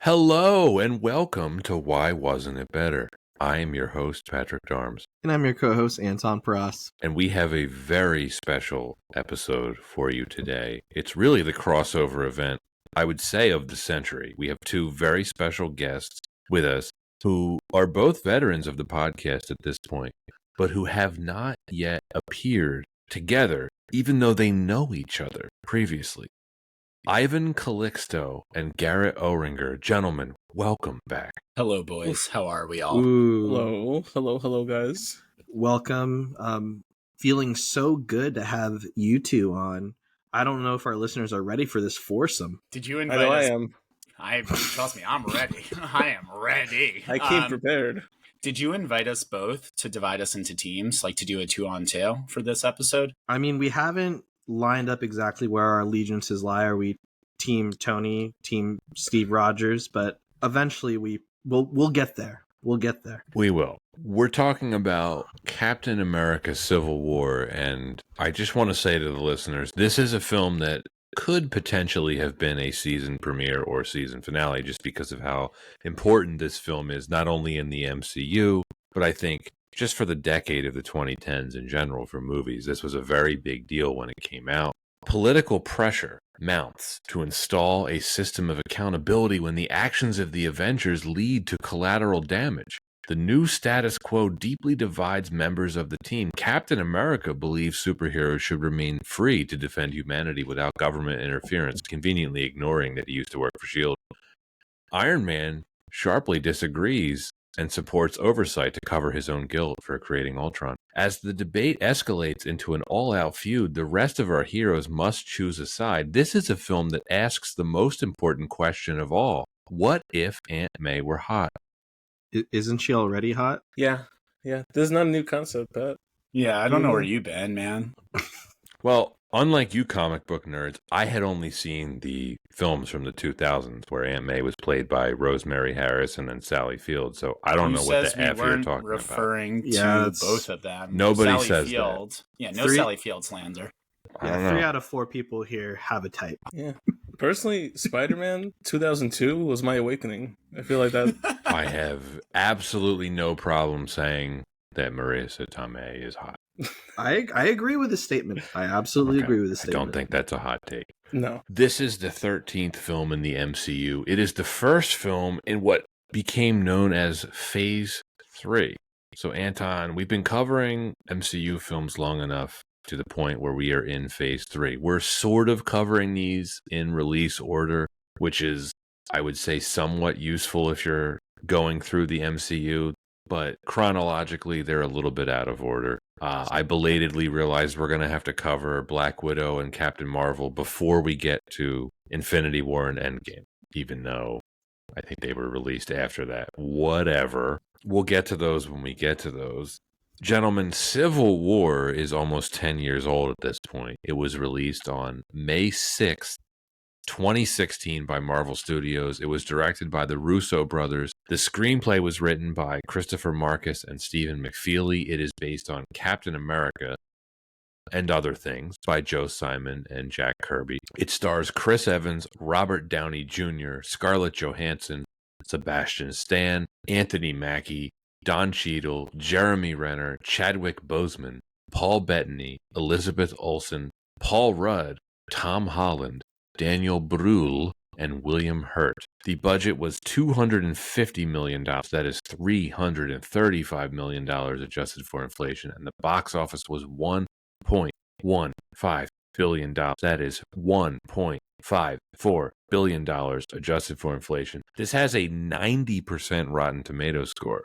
Hello and welcome to Why Wasn't It Better? I am your host, Patrick Darms. And I'm your co-host, Anton Pras. And we have a very special episode for you today. It's really the crossover event, I would say, of the century. We have two very special guests with us who are both veterans of the podcast at this point, but who have not yet appeared together, even though they know each other previously. Ivan Calixto and Garret Ohringer. Gentlemen, welcome back. Hello, boys. How are we all? Ooh. Hello, guys. Welcome. Feeling so good to have you two on. I don't know if our listeners are ready for this foursome. Did you invite I know us? I am. Trust me, I'm ready. I am ready. I came prepared. Did you invite us both to divide us into teams, like to do a 2-on-2 for this episode? I mean, we haven't lined up exactly where our allegiances lie. Are we team Tony, team Steve Rogers? But eventually we'll get there. We'll get there. We will. We're talking about Captain America Civil War, and I just want to say to the listeners, this is a film that could potentially have been a season premiere or season finale just because of how important this film is, not only in the MCU, but I think just for the decade of the 2010s in general for movies. This was a very big deal when it came out. Political pressure mounts to install a system of accountability when the actions of the Avengers lead to collateral damage. The new status quo deeply divides members of the team. Captain America believes superheroes should remain free to defend humanity without government interference, conveniently ignoring that he used to work for S.H.I.E.L.D. Iron Man sharply disagrees and supports oversight to cover his own guilt for creating Ultron. As the debate escalates into an all-out feud, the rest of our heroes must choose a side. This is a film that asks the most important question of all. What if Aunt May were hot? Isn't she already hot? Yeah. This is not a new concept, Pat. Yeah, I don't know where you've been, man. Well, unlike you comic book nerds, I had only seen the films from the 2000s where Aunt May was played by Rosemary Harris and then Sally Field, so I don't know what the F you're talking referring about. to both of them. Nobody Sally says Field. that. Yeah, no Sally Field slander. Yeah, 3 out of 4 people here have a type. Yeah. Personally, Spider-Man 2002 was my awakening. I feel like that. I have absolutely no problem saying that Marissa Tomei is hot. I agree with the statement. I absolutely agree with the statement. I don't think that's a hot take. No. This is the 13th film in the MCU. It is the first film in what became known as Phase 3. So, Anton, we've been covering MCU films long enough to the point where we are in Phase 3. We're sort of covering these in release order, which is, I would say, somewhat useful if you're going through the MCU, but chronologically, they're a little bit out of order. I belatedly realized we're going to have to cover Black Widow and Captain Marvel before we get to Infinity War and Endgame, even though I think they were released after that. Whatever. We'll get to those when we get to those. Gentlemen, Civil War is almost 10 years old at this point. It was released on May 6th, 2016 by Marvel Studios. It was directed by the Russo brothers. The screenplay was written by Christopher Marcus and Stephen McFeely. It is based on Captain America and Other Things by Joe Simon and Jack Kirby. It stars Chris Evans, Robert Downey Jr., Scarlett Johansson, Sebastian Stan, Anthony Mackie, Don Cheadle, Jeremy Renner, Chadwick Boseman, Paul Bettany, Elizabeth Olsen, Paul Rudd, Tom Holland, Daniel Brühl, and William Hurt. The budget was $250 million. That is $335 million adjusted for inflation. And the box office was $1.15 billion. That is $1.54 billion adjusted for inflation. This has a 90% Rotten Tomatoes score.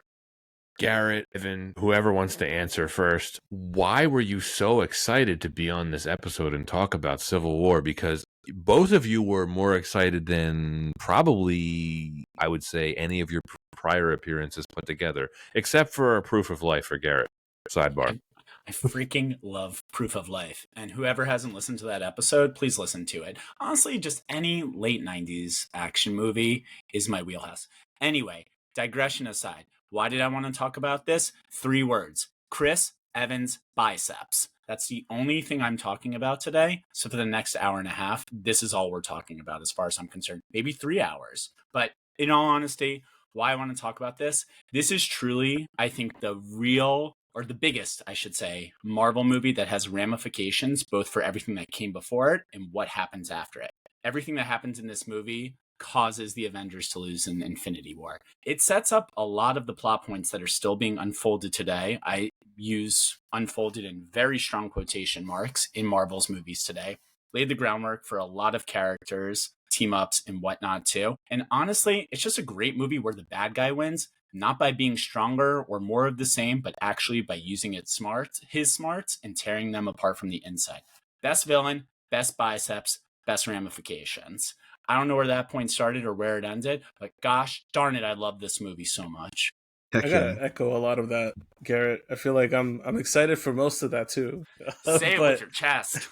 Garret, Evan, whoever wants to answer first, why were you so excited to be on this episode and talk about Civil War? Because both of you were more excited than probably, I would say, any of your prior appearances put together, except for Proof of Life for Garret. Sidebar. I freaking love Proof of Life. And whoever hasn't listened to that episode, please listen to it. Honestly, just any late 90s action movie is my wheelhouse. Anyway, digression aside. Why did I want to talk about this? 3 words. Chris Evans biceps. That's the only thing I'm talking about today. So for the next hour and a half, this is all we're talking about as far as I'm concerned. Maybe 3 hours. But in all honesty, why I want to talk about this, this is truly, I think, the real, or the biggest, I should say, Marvel movie that has ramifications both for everything that came before it and what happens after it. Everything that happens in this movie causes the Avengers to lose in Infinity War. It sets up a lot of the plot points that are still being unfolded today. I use unfolded in very strong quotation marks in Marvel's movies today. Laid the groundwork for a lot of characters, team ups, and whatnot too. And honestly, it's just a great movie where the bad guy wins, not by being stronger or more of the same, but actually by using his smarts, and tearing them apart from the inside. Best villain, best biceps, best ramifications. I don't know where that point started or where it ended, but gosh darn it, I love this movie so much. Heck I yeah. gotta echo a lot of that, Garrett. I feel like I'm excited for most of that too. Say it with your chest.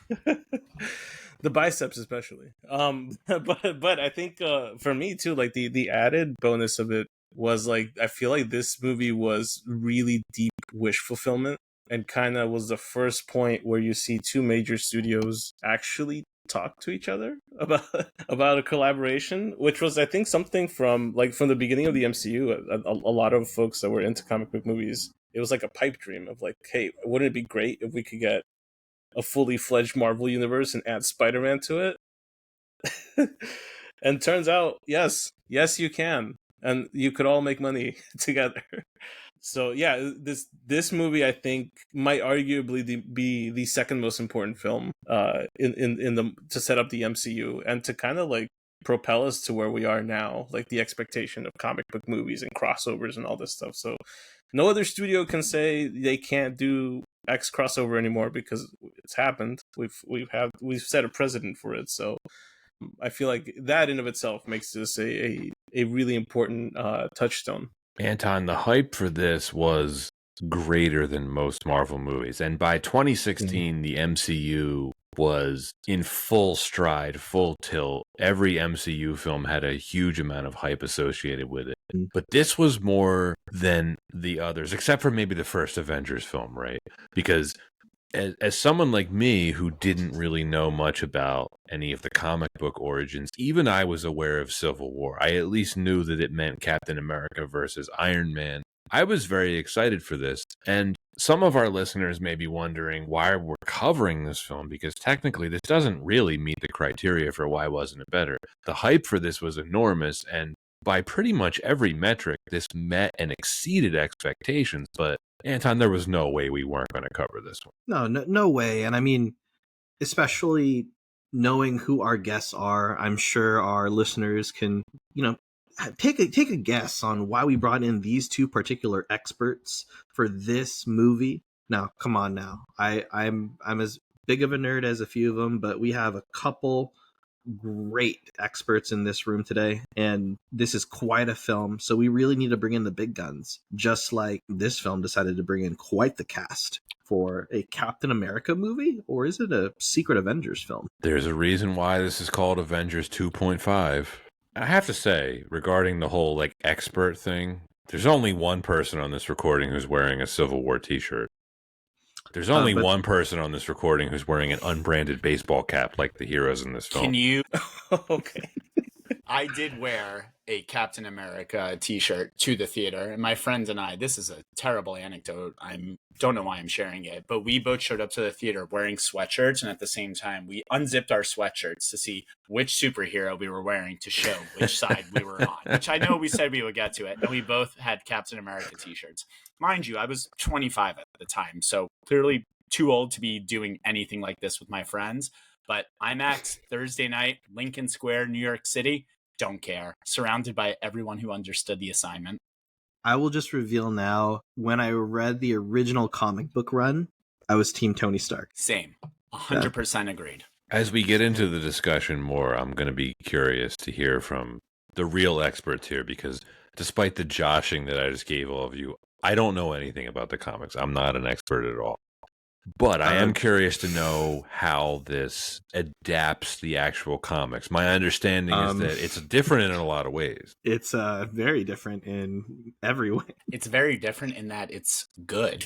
The biceps especially. But I think for me too, like the added bonus of it was like I feel like this movie was really deep wish fulfillment, and kind of was the first point where you see two major studios actually talk to each other about a collaboration, which was I think something from the beginning of the MCU. A lot of folks that were into comic book movies, it was like a pipe dream of like, hey, wouldn't it be great if we could get a fully fledged Marvel universe and add Spider-Man to it? And turns out, yes, you can, and you could all make money together. So yeah, this movie I think might arguably be the second most important film in the to set up the MCU and to kind of like propel us to where we are now, like the expectation of comic book movies and crossovers and all this stuff. So no other studio can say they can't do X crossover anymore because it's happened. We've set a precedent for it. So I feel like that in of itself makes this a really important touchstone. Anton, the hype for this was greater than most Marvel movies. And by 2016, the MCU was in full stride, full tilt. Every MCU film had a huge amount of hype associated with it. But this was more than the others, except for maybe the first Avengers film, right? Because as someone like me who didn't really know much about any of the comic book origins, even I was aware of Civil War. I at least knew that it meant Captain America versus Iron Man. I was very excited for this. And some of our listeners may be wondering why we're covering this film, because technically this doesn't really meet the criteria for why wasn't it better. The hype for this was enormous, and by pretty much every metric, this met and exceeded expectations, but Anton, there was no way we weren't going to cover this one. No way. And I mean, especially knowing who our guests are, I'm sure our listeners can, take a guess on why we brought in these two particular experts for this movie. Now, come on now. I'm as big of a nerd as a few of them, but we have a couple great experts in this room today, and this is quite a film, so we really need to bring in the big guns, just like this film decided to bring in quite the cast for a Captain America movie. Or is it a Secret Avengers film? There's a reason why this is called Avengers 2.5. I have to say, regarding the whole expert thing, there's only one person on this recording who's wearing a Civil War t-shirt. There's only one person on this recording who's wearing an unbranded baseball cap like the heroes in this film. Can you? Okay. I did wear a Captain America t-shirt to the theater, and my friends and I, this is a terrible anecdote. I don't know why I'm sharing it, but we both showed up to the theater wearing sweatshirts, and at the same time, we unzipped our sweatshirts to see which superhero we were wearing to show which side we were on, which I know we said we would get to it, and we both had Captain America t-shirts. Mind you, I was 25 at the time, so clearly too old to be doing anything like this with my friends. But IMAX, Thursday night, Lincoln Square, New York City, don't care. Surrounded by everyone who understood the assignment. I will just reveal now, when I read the original comic book run, I was Team Tony Stark. Same. 100% agreed. As we get into the discussion more, I'm going to be curious to hear from the real experts here, because despite the joshing that I just gave all of you, I don't know anything about the comics. I'm not an expert at all. But I am curious to know how this adapts the actual comics. My understanding is that it's different in a lot of ways. It's very different in every way. It's very different in that it's good.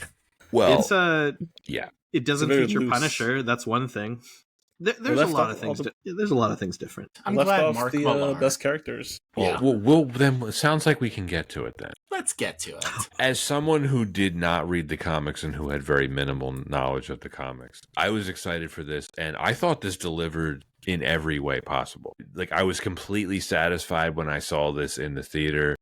Well, it's yeah. It doesn't very feature loose. Punisher. That's one thing. There's a lot of things. There's a lot of things different. I'm left glad off Mark the Millar. best characters. Yeah. Well, then it sounds like we can get to it then. Let's get to it. As someone who did not read the comics and who had very minimal knowledge of the comics, I was excited for this, and I thought this delivered in every way possible. Like, I was completely satisfied when I saw this in the theater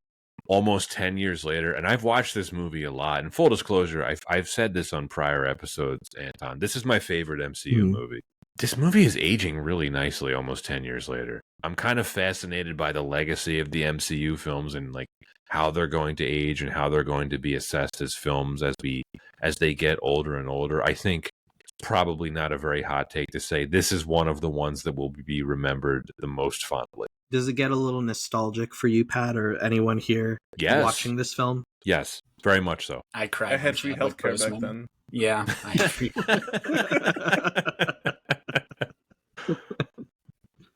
almost 10 years later, and I've watched this movie a lot. And full disclosure, I've said this on prior episodes, Anton. This is my favorite MCU movie. This movie is aging really nicely almost 10 years later. I'm kind of fascinated by the legacy of the MCU films and like how they're going to age and how they're going to be assessed as films as they get older and older. I think it's probably not a very hot take to say this is one of the ones that will be remembered the most fondly. Does it get a little nostalgic for you, Pat, or anyone here watching this film? Yes, very much so. I cried. I had free healthcare back then. Yeah, I had free.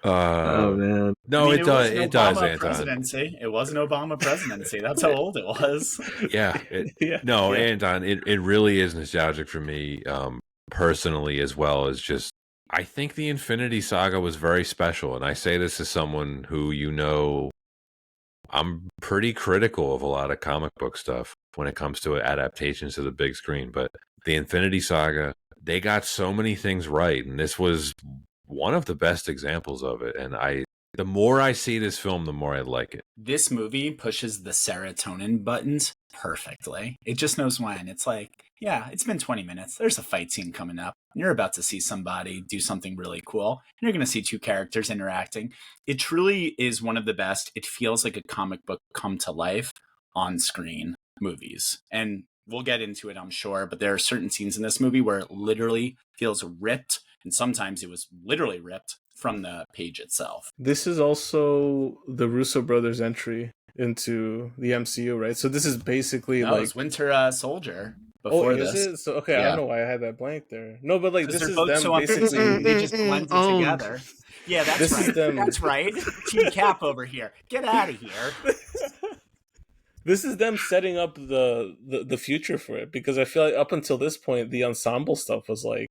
Oh man! No, it does. It does, Anton. Presidency. It was an Obama presidency. That's how old it was. Yeah. Anton. It really is nostalgic for me, personally, as well as just. I think the Infinity Saga was very special, and I say this as someone who I'm pretty critical of a lot of comic book stuff when it comes to adaptations to the big screen. But the Infinity Saga, they got so many things right, and this was one of the best examples of it. And the more I see this film, the more I like it. This movie pushes the serotonin buttons perfectly. It just knows when. It's like, yeah, it's been 20 minutes. There's a fight scene coming up. You're about to see somebody do something really cool. And you're going to see two characters interacting. It truly is one of the best. It feels like a comic book come to life on screen movies. And we'll get into it, I'm sure. But there are certain scenes in this movie where it literally feels ripped. And sometimes it was literally ripped from the page itself. This is also the Russo brothers' entry into the MCU, right? So this is basically it was Winter Soldier before this. Is it? So okay, I don't know why I had that blank there. No, but like this is them basically they just blend it together. Yeah, that's right. That's right. Team Cap over here. Get out of here. This is them setting up the future for it, because I feel like up until this point the ensemble stuff was like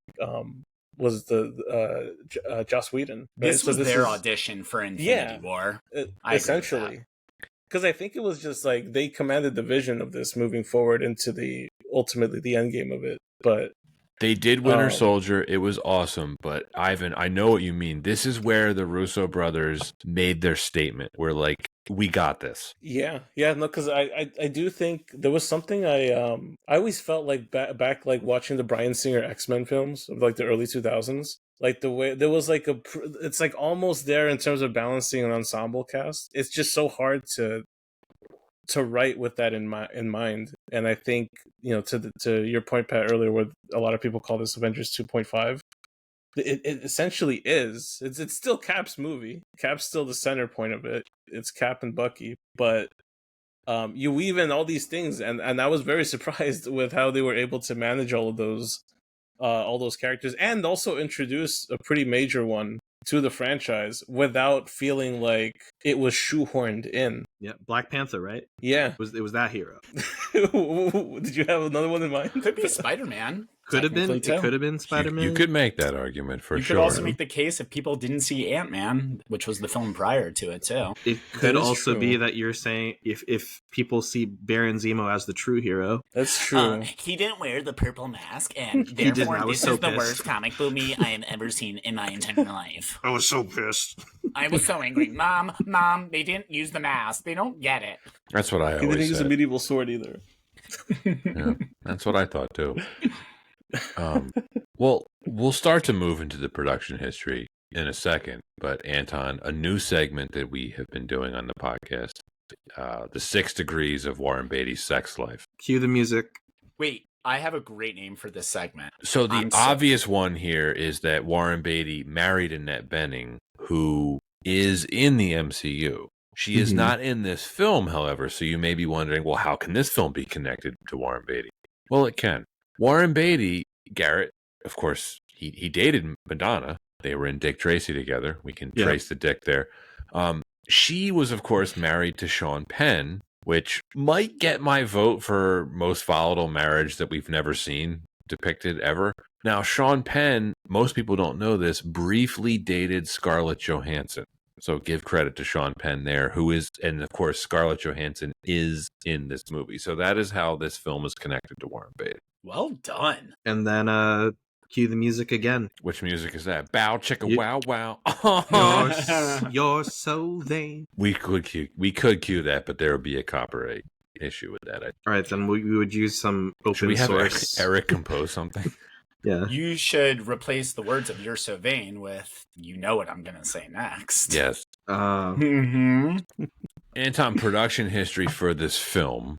was the Joss Whedon. Right? This was their audition for Infinity War. Essentially. Because I think it was just like they commanded the vision of this moving forward into ultimately the end game of it. But they did Winter Soldier. It was awesome. But Ivan, I know what you mean. This is where the Russo brothers made their statement. We're like, we got this. Yeah. No, because I do think there was something I always felt like back like watching the Bryan Singer X-Men films of like the early 2000s. Like the way there was like it's like almost there in terms of balancing an ensemble cast. It's just so hard to write with that in mind. And I think, you know, to your point, Pat, earlier, where a lot of people call this Avengers 2.5, it essentially is. It's still Cap's movie. Cap's still the center point of it. It's Cap and Bucky, but you weave in all these things, and I was very surprised with how they were able to manage all those characters, and also introduce a pretty major one to the franchise without feeling like it was shoehorned in. Yeah, Black Panther, right? Yeah. It was that hero. Did you have another one in mind? Could be Spider-Man. Could have been. It could have been Spider-Man. You could make that argument for sure. You could also make the case if people didn't see Ant-Man, which was the film prior to it too. It could also be that you're saying if people see Baron Zemo as the true hero. That's true. He didn't wear the purple mask, and therefore this is the worst comic movie I have ever seen in my entire life. I was so pissed. I was so angry. Mom, they didn't use the mask. They don't get it. That's what I always said. He didn't use a medieval sword either. Yeah, that's what I thought too. Well, we'll start to move into the production history in a second, but Anton, a new segment that we have been doing on the podcast, the 6 degrees of Warren Beatty's sex life. Cue the music. Wait, I have a great name for this segment. So the obvious one here is that Warren Beatty married Annette Bening, who is in the MCU. She is not in this film, however, so you may be wondering, well, how can this film be connected to Warren Beatty? Well, it can. Warren Beatty, Garret, of course, he dated Madonna. They were in Dick Tracy together. We can trace the dick there. She was, of course, married to Sean Penn, which might get my vote for most volatile marriage that we've never seen depicted ever. Now, Sean Penn, most people don't know this, briefly dated Scarlett Johansson. So give credit to Sean Penn there, who is, and of course, Scarlett Johansson is in this movie. So that is how this film is connected to Warren Beatty. Well done. And then cue the music again. Which music is that? Bow, chicka, wow, wow. You're so vain. We could cue that, but there would be a copyright issue with that. All right, then we would use some Should open we have source. Eric compose something? Yeah. You should replace the words of "You're so vain" with "You know what I'm gonna say next." Yes. Mm-hmm. Anton, production history for this film.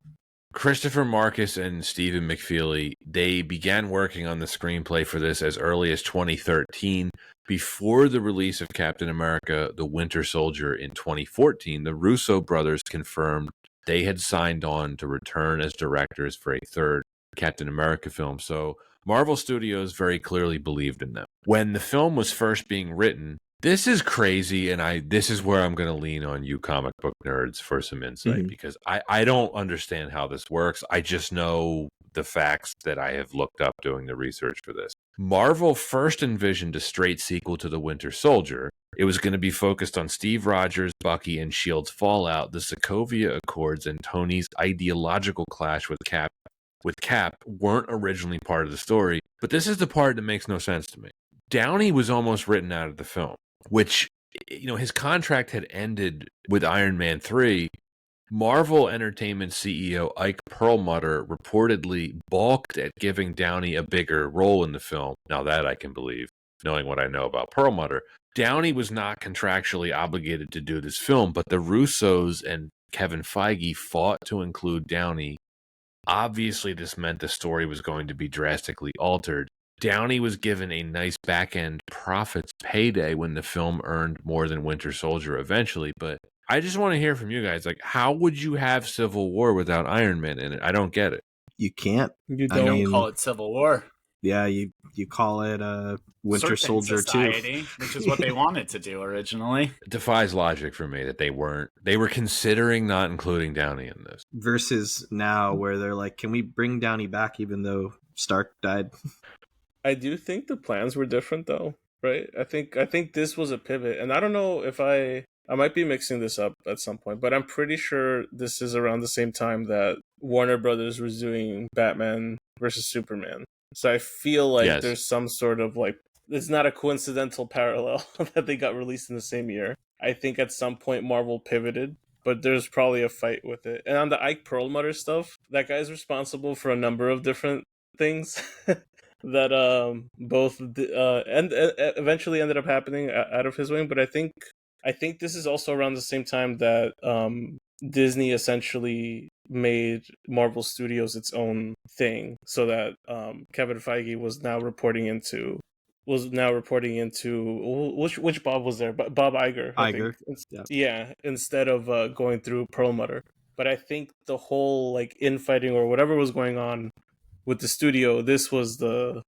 Christopher Marcus and Stephen McFeely, they began working on the screenplay for this as early as 2013. Before the release of Captain America, The Winter Soldier in 2014, the Russo brothers confirmed they had signed on to return as directors for a third Captain America film. So Marvel Studios very clearly believed in them. When the film was first being written, this is crazy, and this is where I'm going to lean on you comic book nerds for some insight, because I don't understand how this works. I just know the facts that I have looked up doing the research for this. Marvel first envisioned a straight sequel to The Winter Soldier. It was going to be focused on Steve Rogers, Bucky, and S.H.I.E.L.D.'s fallout, the Sokovia Accords, and Tony's ideological clash with Cap weren't originally part of the story, but this is the part that makes no sense to me. Downey was almost written out of the film, which, his contract had ended with Iron Man 3. Marvel Entertainment CEO Ike Perlmutter reportedly balked at giving Downey a bigger role in the film. Now that I can believe, knowing what I know about Perlmutter. Downey was not contractually obligated to do this film, but the Russos and Kevin Feige fought to include Downey. Obviously, this meant the story was going to be drastically altered. Downey was given a nice back-end profits payday when the film earned more than Winter Soldier eventually, but I just want to hear from you guys. Like, how would you have Civil War without Iron Man in it? I don't get it. You can't. You I don't mean, Call it Civil War. Yeah, you call it Winter Serpent Soldier Society, 2. which is what they wanted to do originally. It defies logic for me that they were considering not including Downey in this. Versus now where they're like, can we bring Downey back even though Stark died? I do think the plans were different though, right? I think this was a pivot, and I don't know if I might be mixing this up at some point, but I'm pretty sure this is around the same time that Warner Brothers was doing Batman versus Superman. So I feel like there's some sort of it's not a coincidental parallel that they got released in the same year. I think at some point Marvel pivoted, but there's probably a fight with it. And on the Ike Perlmutter stuff, that guy's responsible for a number of different things that both and eventually ended up happening out of his wing. But I think this is also around the same time that Disney essentially made Marvel Studios its own thing, so that Kevin Feige was now reporting into which Bob was there? Bob Iger. Iger. Yeah, instead of going through Perlmutter. But I think the whole infighting or whatever was going on with the studio, this was the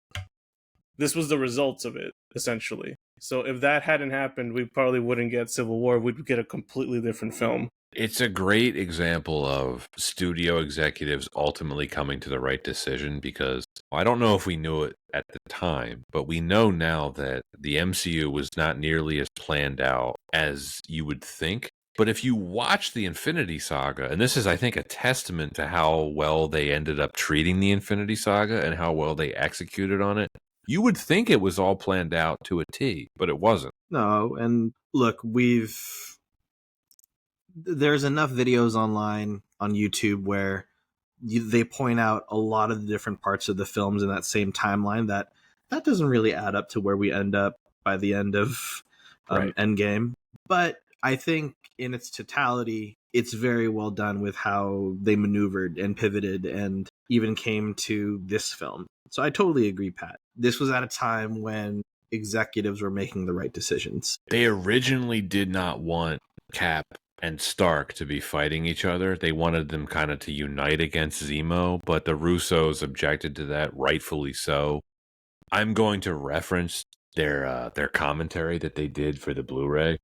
results of it, essentially. So if that hadn't happened, we probably wouldn't get Civil War. We'd get a completely different film. It's a great example of studio executives ultimately coming to the right decision, because I don't know if we knew it at the time, but we know now that the MCU was not nearly as planned out as you would think. But if you watch the Infinity Saga, and this is, I think, a testament to how well they ended up treating the Infinity Saga and how well they executed on it, you would think it was all planned out to a T, but it wasn't. No, and look, there's enough videos online on YouTube where they point out a lot of the different parts of the films in that same timeline that doesn't really add up to where we end up by the end of Endgame. But I think in its totality, it's very well done with how they maneuvered and pivoted and even came to this film. So I totally agree, Pat. This was at a time when executives were making the right decisions. They originally did not want Cap and Stark to be fighting each other. They wanted them kind of to unite against Zemo, but the Russos objected to that, rightfully so. I'm going to reference their commentary that they did for the Blu-ray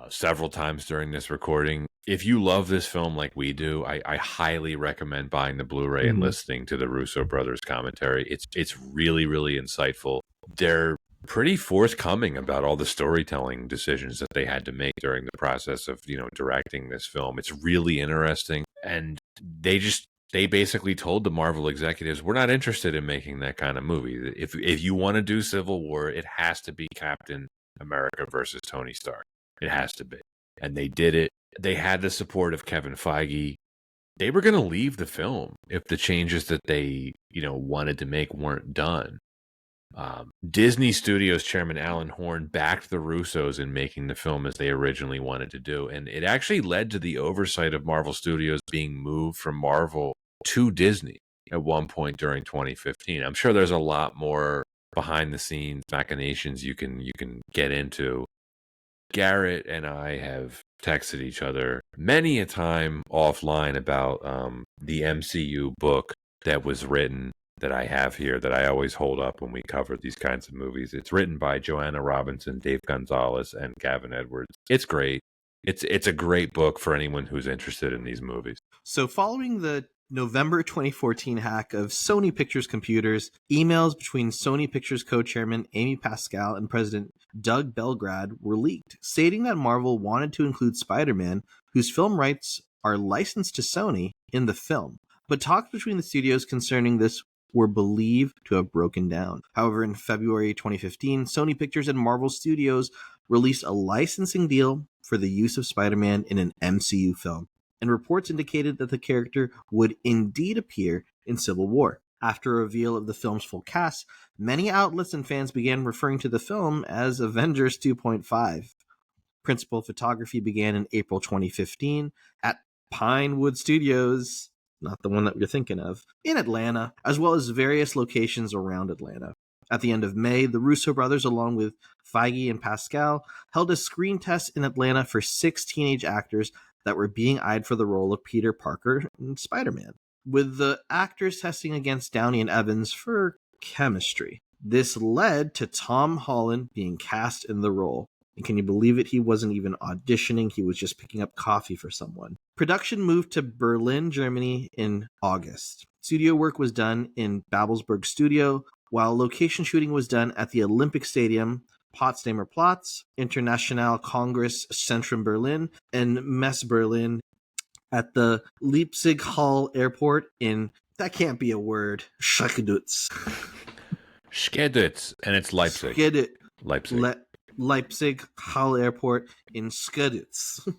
several times during this recording. If you love this film like we do, I highly recommend buying the Blu-ray and listening to the Russo brothers commentary. It's really, really insightful. They're pretty forthcoming about all the storytelling decisions that they had to make during the process of, directing this film. It's really interesting. And they basically told the Marvel executives, we're not interested in making that kind of movie. If you want to do Civil War, it has to be Captain America versus Tony Stark. It has to be. And they did it. They had the support of Kevin Feige. They were going to leave the film if the changes that they, wanted to make weren't done. Disney Studios chairman Alan Horn backed the Russos in making the film as they originally wanted to do. And it actually led to the oversight of Marvel Studios being moved from Marvel to Disney at one point during 2015. I'm sure there's a lot more behind the scenes machinations you can get into. Garret and I have texted each other many a time offline about the MCU book that was written, that I have here, that I always hold up when we cover these kinds of movies. It's written by Joanna Robinson, Dave Gonzalez, and Gavin Edwards. It's great. It's a great book for anyone who's interested in these movies. So following the November 2014 hack of Sony Pictures computers, emails between Sony Pictures co-chairman Amy Pascal and President Doug Belgrad were leaked, stating that Marvel wanted to include Spider-Man, whose film rights are licensed to Sony, in the film. But talks between the studios concerning this were believed to have broken down. However, in February 2015, Sony Pictures and Marvel Studios released a licensing deal for the use of Spider-Man in an MCU film, and reports indicated that the character would indeed appear in Civil War. After a reveal of the film's full cast, many outlets and fans began referring to the film as Avengers 2.5. Principal photography began in April 2015 at Pinewood Studios, not the one that you're thinking of, in Atlanta, as well as various locations around Atlanta. At the end of May, the Russo brothers, along with Feige and Pascal, held a screen test in Atlanta for 6 teenage actors that were being eyed for the role of Peter Parker and Spider-Man, with the actors testing against Downey and Evans for chemistry. This led to Tom Holland being cast in the role. And can you believe it? He wasn't even auditioning. He was just picking up coffee for someone. Production moved to Berlin, Germany in August. Studio work was done in Babelsberg Studio, while location shooting was done at the Olympic Stadium, Potsdamer Platz, International Congress Zentrum Berlin, and Messe Berlin at the Leipzig Hall Airport in, that can't be a word, Schkedutz. Schkedutz, and it's Leipzig. Leipzig. Leipzig Hall Airport in Schkedutz.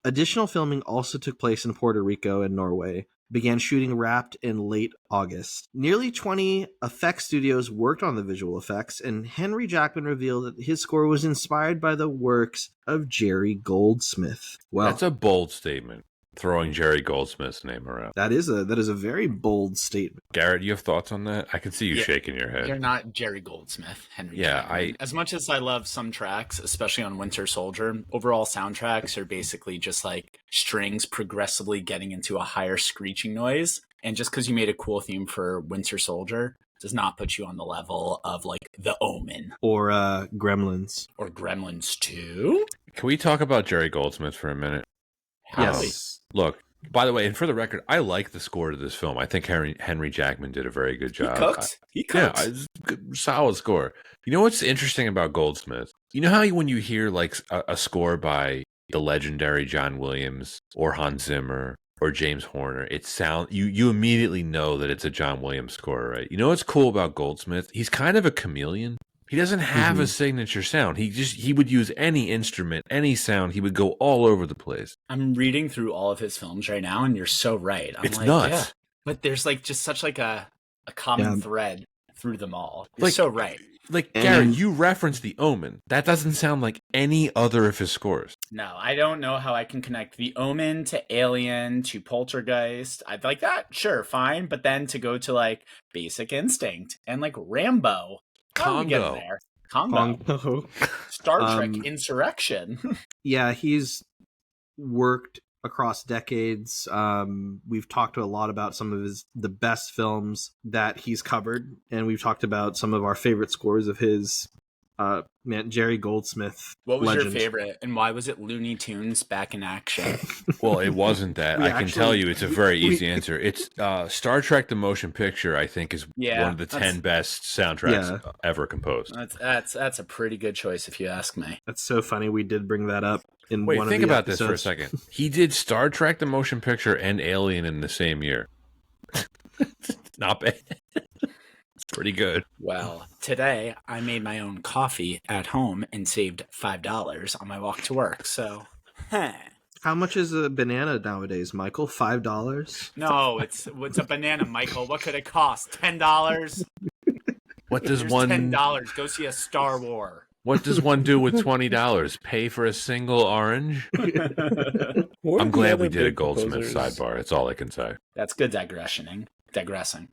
Additional filming also took place in Puerto Rico and Norway, began shooting wrapped in late August. Nearly 20 effects studios worked on the visual effects, and Henry Jackman revealed that his score was inspired by the works of Jerry Goldsmith. Well, that's a bold statement, throwing Jerry Goldsmith's name around. That is a very bold statement. Garrett, you have thoughts on that? I can see you shaking your head. You're not Jerry Goldsmith, Henry Jackman. As much as I love some tracks, especially on Winter Soldier, overall soundtracks are basically just like strings progressively getting into a higher screeching noise. And just because you made a cool theme for Winter Soldier does not put you on the level of like The Omen. Or Gremlins. Or Gremlins 2. Can we talk about Jerry Goldsmith for a minute? Yes. Look, by the way, and for the record, I like the score to this film. I think Henry Jackman did a very good job. He cooks. Yeah, solid score. You know what's interesting about Goldsmith? You know how when you hear like a score by the legendary John Williams or Hans Zimmer or James Horner, you immediately know that it's a John Williams score, right? You know what's cool about Goldsmith? He's kind of a chameleon. He doesn't have a signature sound. He would use any instrument, any sound. He would go all over the place. I'm reading through all of his films right now, and you're so right. It's nuts. Yeah. But there's like just such like a common thread through them all. You're so right. Like, Garrett, you referenced The Omen. That doesn't sound like any other of his scores. No, I don't know how I can connect The Omen to Alien to Poltergeist. I'd like that. Sure, fine. But then to go to like Basic Instinct and like Rambo. Congo. Star Trek Insurrection. Yeah, he's worked across decades. We've talked a lot about some of the best films that he's covered, and we've talked about some of our favorite scores of his Man, Jerry Goldsmith. What was legend. your favorite, and why was it Looney Tunes back in action? Well, it wasn't that. I can tell you it's a very easy answer. It's Star Trek the Motion Picture, I think, is one of the 10 best soundtracks ever composed. That's a pretty good choice, if you ask me. That's so funny. We did bring that up in Wait, one think of the about episodes. this for a second. He did Star Trek the Motion Picture and Alien in the same year. Not bad. It's pretty good. Well, today I made my own coffee at home and saved $5 on my walk to work. So, How much is a banana nowadays, Michael? $5? No, it's a banana, Michael. What could it cost? $10? What does Here's one $10. Go see a Star War. What does one do with $20? Pay for a single orange? I'm glad we did a Goldsmith sidebar. That's all I can say. That's good digressing.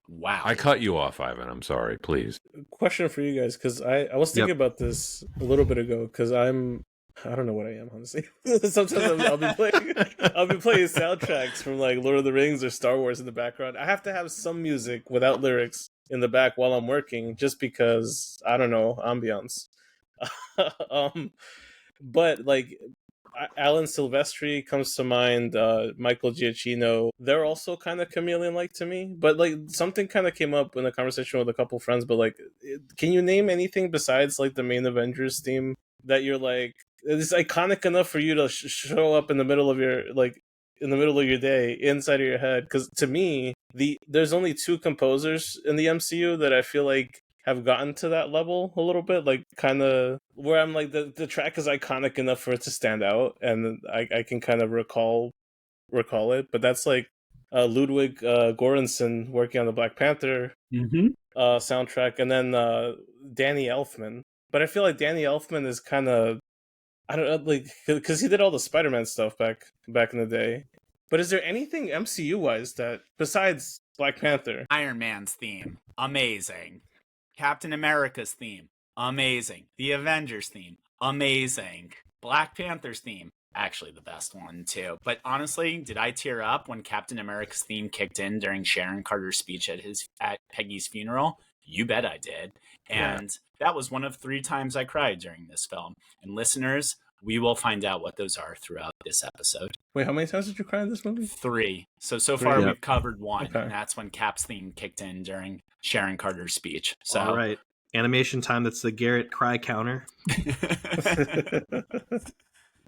Wow. I cut you off, Ivan. I'm sorry. Please. Question for you guys, because I was thinking about this a little bit ago, because I don't know what I am, honestly. Sometimes I'll be playing soundtracks from like Lord of the Rings or Star Wars in the background. I have to have some music without lyrics in the back while I'm working, just because, I don't know, ambiance. But like Alan Silvestri comes to mind, Michael Giacchino. They're also kind of chameleon-like to me. But like something kind of came up in a conversation with a couple friends. But like, can you name anything besides like the main Avengers theme that you're like, it's iconic enough for you to show up in the middle of your day inside of your head? Because to me, there's only 2 composers in the MCU that I feel like have gotten to that level a little bit, like kind of where I'm like the track is iconic enough for it to stand out, and I can kind of recall it. But that's like Ludwig Göransson working on the Black Panther soundtrack, and then Danny Elfman. But I feel like Danny Elfman is kind of, I don't know, like, because he did all the Spider-Man stuff back in the day. But is there anything MCU wise that besides Black Panther? Iron Man's theme, amazing. Captain America's theme, amazing. The Avengers theme, amazing. Black Panther's theme, actually the best one too. But honestly, did I tear up when Captain America's theme kicked in during Sharon Carter's speech at Peggy's funeral? You bet I did. And that was one of 3 times I cried during this film. And listeners, we will find out what those are throughout this episode. Wait, how many times did you cry in this movie? 3. So far we've covered 1, and that's when Cap's theme kicked in during Sharon Carter's speech. So all right, animation time. That's the Garret cry counter.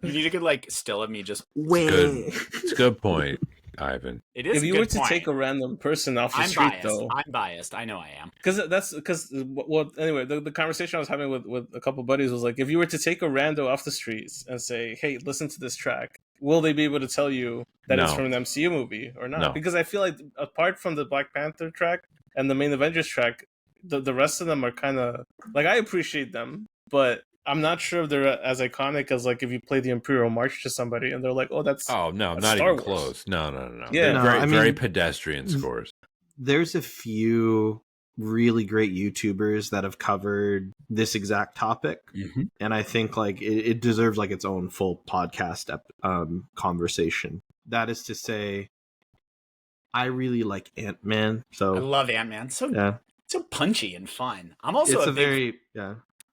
You need a good like still of me just wait. It's a good point, Ivan. It is. If you were to take a random person off the street, though, I'm biased. I know I am. Because anyway, the conversation I was having with a couple buddies was like, if you were to take a rando off the streets and say, "Hey, listen to this track," will they be able to tell you that it's from an MCU movie or not? No. Because I feel like apart from the Black Panther track and the main Avengers track, the rest of them are kind of like, I appreciate them, but I'm not sure if they're as iconic as like if you play the Imperial March to somebody and they're like, "Oh, that's not Star even Wars." close." No. Yeah, They're very pedestrian scores. There's a few really great YouTubers that have covered this exact topic, and I think like it deserves like its own full podcast conversation. That is to say, I really like Ant-Man. So I love Ant-Man. So punchy and fun. I'm also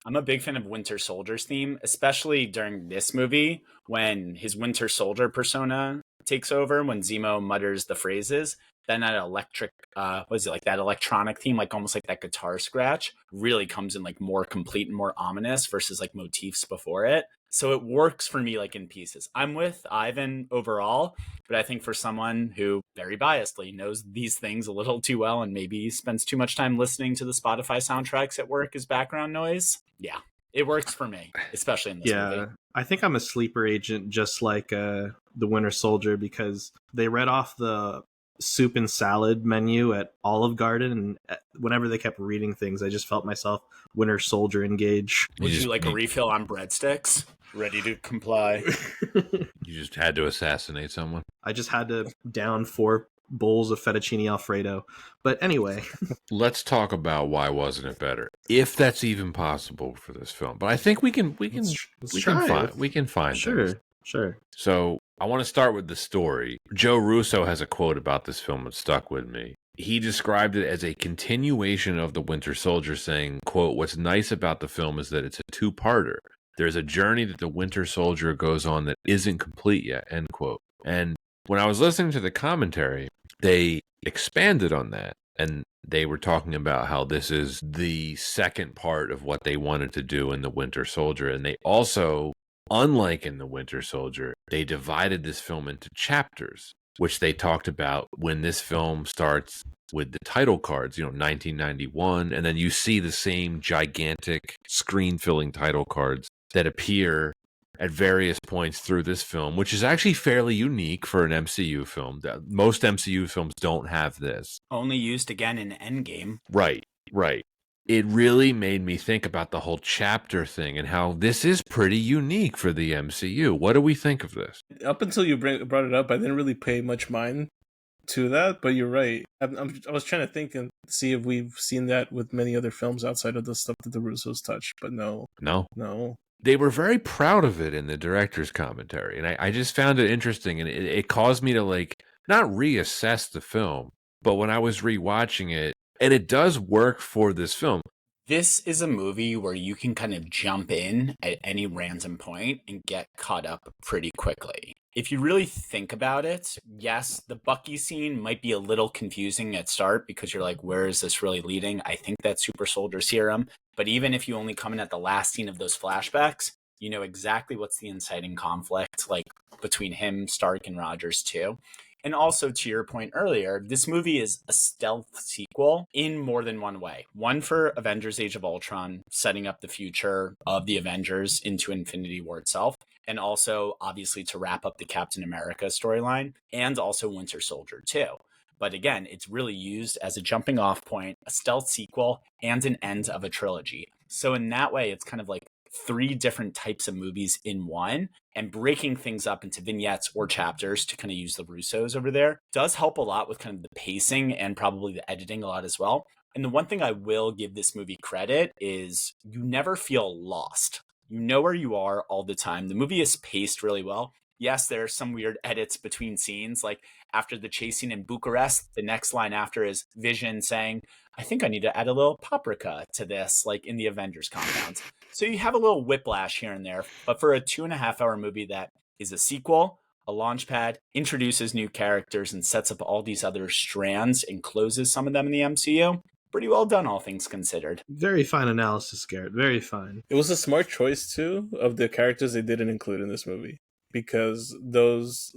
I'm a big fan of Winter Soldier's theme, especially during this movie when his Winter Soldier persona takes over, when Zemo mutters the phrases. Then that that electronic theme, like almost like that guitar scratch, really comes in like more complete and more ominous versus like motifs before it. So it works for me like in pieces. I'm with Ivan overall, but I think for someone who very biasedly knows these things a little too well and maybe spends too much time listening to the Spotify soundtracks at work as background noise, it works for me, especially in this movie. I think I'm a sleeper agent just like the Winter Soldier, because they read off the soup and salad menu at Olive Garden, and whenever they kept reading things, I just felt myself Winter Soldier engage. Would you like a refill on breadsticks? Ready to comply. You just had to assassinate someone. I just had to down 4 bowls of fettuccine Alfredo. But anyway, let's talk about why wasn't it better, if that's even possible for this film. But I think we can find sure. So I want to start with the story. Joe Russo has a quote about this film that stuck with me. he described it as a continuation of the Winter Soldier, saying, quote, "What's nice about the film is that it's a two-parter. There's a journey that the Winter Soldier goes on that isn't complete yet," end quote. And when I was listening to the commentary, they expanded on that. And they were talking about how this is the second part of what they wanted to do in the Winter Soldier. And they also, unlike in the Winter Soldier, they divided this film into chapters, which they talked about when this film starts with the title cards, 1991. And then you see the same gigantic screen-filling title cards that appear at various points through this film, which is actually fairly unique for an MCU film. Most MCU films don't have this. Only used again in Endgame. Right. It really made me think about the whole chapter thing and how this is pretty unique for the MCU. What do we think of this? Up until you brought it up, I didn't really pay much mind to that, but you're right. I was trying to think and see if we've seen that with many other films outside of the stuff that the Russos touched, but no. They were very proud of it in the director's commentary, and I just found it interesting, and it caused me to not reassess the film, but when I was rewatching it, and it does work for this film. This is a movie where you can kind of jump in at any random point and get caught up pretty quickly. If you really think about it, yes, the Bucky scene might be a little confusing at start because you're like, where is this really leading? I think that's Super Soldier Serum. But even if you only come in at the last scene of those flashbacks, you know exactly what's the inciting conflict between him, Stark, and Rogers too. And also, to your point earlier, this movie is a stealth sequel in more than one way. One for Avengers Age of Ultron, setting up the future of the Avengers into Infinity War itself. And also, obviously, to wrap up the Captain America storyline. And also Winter Soldier, too. But again, it's really used as a jumping off point, a stealth sequel, and an end of a trilogy. So in that way, it's kind of like 3 different types of movies in one, and breaking things up into vignettes or chapters, to kind of use the Russos over there, does help a lot with kind of the pacing and probably the editing a lot as well. And the one thing I will give this movie credit is you never feel lost. You know where you are all the time. The movie is paced really well. Yes, there are some weird edits between scenes, like after the chase scene in Bucharest, the next line after is Vision saying, "I think I need to add a little paprika to this," like in the Avengers compounds. So you have a little whiplash here and there, but for a 2.5-hour movie that is a sequel, a launch pad, introduces new characters and sets up all these other strands and closes some of them in the MCU, pretty well done, all things considered. Very fine analysis, Garret. Very fine. It was a smart choice, too, of the characters they didn't include in this movie. Because those,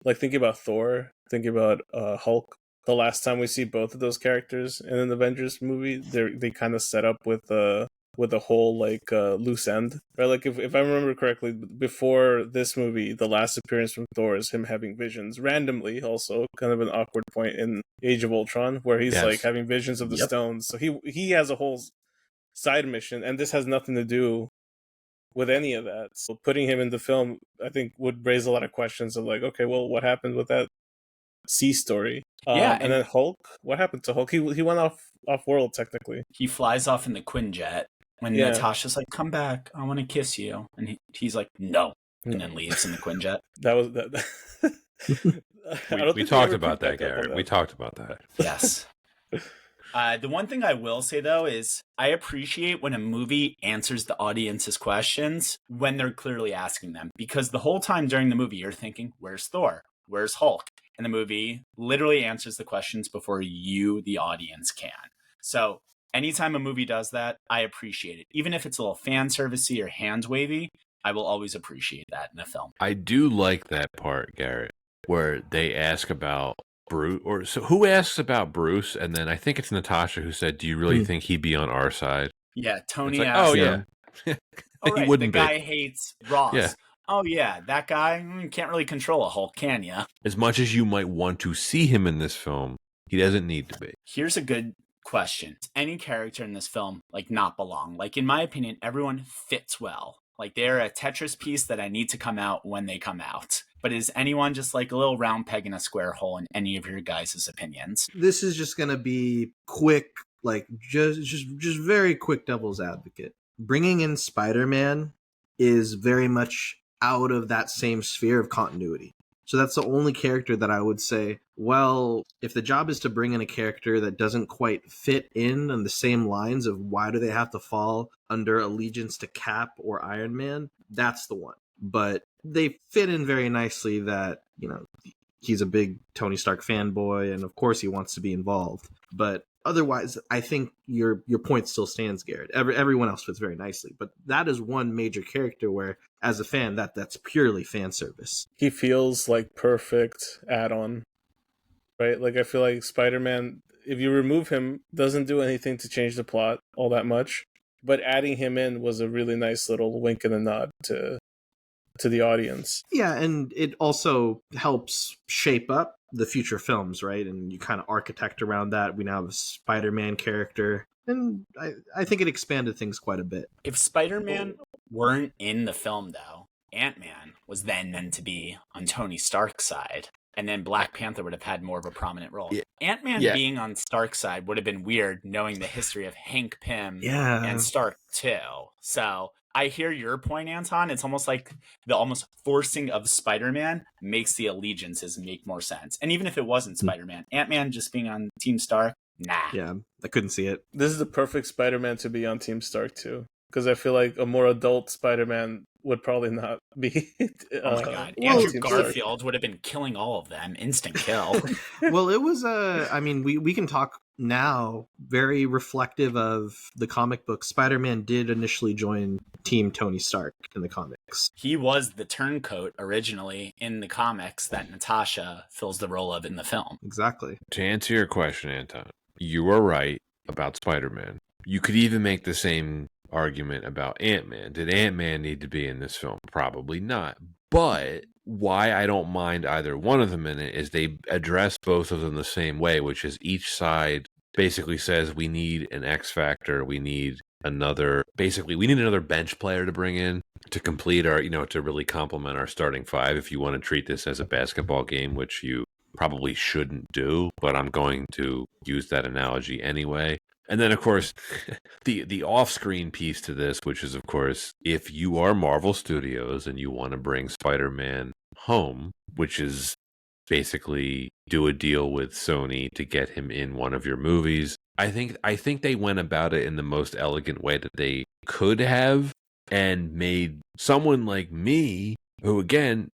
thinking about Thor, thinking about Hulk, the last time we see both of those characters in an Avengers movie, they kind of set up with a whole loose end, right? If I remember correctly, before this movie, the last appearance from Thor is him having visions randomly. Also, kind of an awkward point in Age of Ultron where he's having visions of the stones. So he has a whole side mission, and this has nothing to do with any of that. So putting him in the film, I think, would raise a lot of questions of okay, well, what happened with that sea story? And then Hulk, what happened to Hulk? He went off world technically. He flies off in the Quinjet when Natasha's like, "Come back, I want to kiss you," and he's like, "No," and then leaves in the Quinjet. That was that. We talked about that, Garret. We talked about that. Yes. The one thing I will say, though, is I appreciate when a movie answers the audience's questions when they're clearly asking them. Because the whole time during the movie, you're thinking, where's Thor? Where's Hulk? And the movie literally answers the questions before you, the audience, can. So anytime a movie does that, I appreciate it. Even if it's a little fan servicey or hand wavy, I will always appreciate that in a film. I do like that part, Garret, where they ask about Bruce, so who asks about Bruce? And then I think it's Natasha who said, "Do you really think he'd be on our side?" Yeah, Tony asked. Oh yeah, oh, right, the guy hates Ross. Yeah. Oh yeah, that guy can't really control a Hulk, can ya? As much as you might want to see him in this film, he doesn't need to be. Here's a good question: does any character in this film not belong? In my opinion, everyone fits well. They're a Tetris piece that I need to come out when they come out. But is anyone just a little round peg in a square hole in any of your guys' opinions? This is just going to be quick, just very quick devil's advocate. Bringing in Spider-Man is very much out of that same sphere of continuity. So that's the only character that I would say, well, if the job is to bring in a character that doesn't quite fit in on the same lines of why do they have to fall under allegiance to Cap or Iron Man, that's the one. But they fit in very nicely that, he's a big Tony Stark fanboy, and of course he wants to be involved. But otherwise, I think your point still stands, Garrett. Everyone else fits very nicely, but that is one major character where, as a fan, that's purely fan service. He feels like perfect add-on, right? Like I feel like Spider-Man, if you remove him, doesn't do anything to change the plot all that much, but adding him in was a really nice little wink and a nod to the audience. Yeah, and it also helps shape up the future films, right? And you kind of architect around that. We now have a Spider-Man character, and I think it expanded things quite a bit. If Spider-Man weren't in the film, though, Ant-Man was then meant to be on Tony Stark's side, and then Black Panther would have had more of a prominent role. Yeah. Ant-Man being on Stark's side would have been weird, knowing the history of Hank Pym and Stark too. So I hear your point, Anton. It's almost like the almost forcing of Spider-Man makes the allegiances make more sense. And even if it wasn't Spider-Man, Ant-Man just being on Team Stark, nah. Yeah, I couldn't see it. This is the perfect Spider-Man to be on Team Stark too, because I feel like a more adult Spider-Man would probably not be. Oh my god, Andrew Garfield would have been killing all of them, instant kill. Well, it was we can talk now, very reflective of the comic book. Spider-Man did initially join Team Tony Stark in the comics. He was the turncoat originally in the comics that Natasha fills the role of in the film. Exactly. To answer your question, Anton, you are right about Spider-Man. You could even make the same argument about Ant-Man. Did Ant-Man need to be in this film? Probably not. But why I don't mind either one of them in it is they address both of them the same way, which is each side basically says we need an X factor, we need another bench player to bring in to complete our, to really complement our starting five, if you want to treat this as a basketball game, which you probably shouldn't do, but I'm going to use that analogy anyway. And then, of course, the off-screen piece to this, which is, of course, if you are Marvel Studios and you want to bring Spider-Man home, which is basically do a deal with Sony to get him in one of your movies, I think they went about it in the most elegant way that they could have and made someone like me, who, again,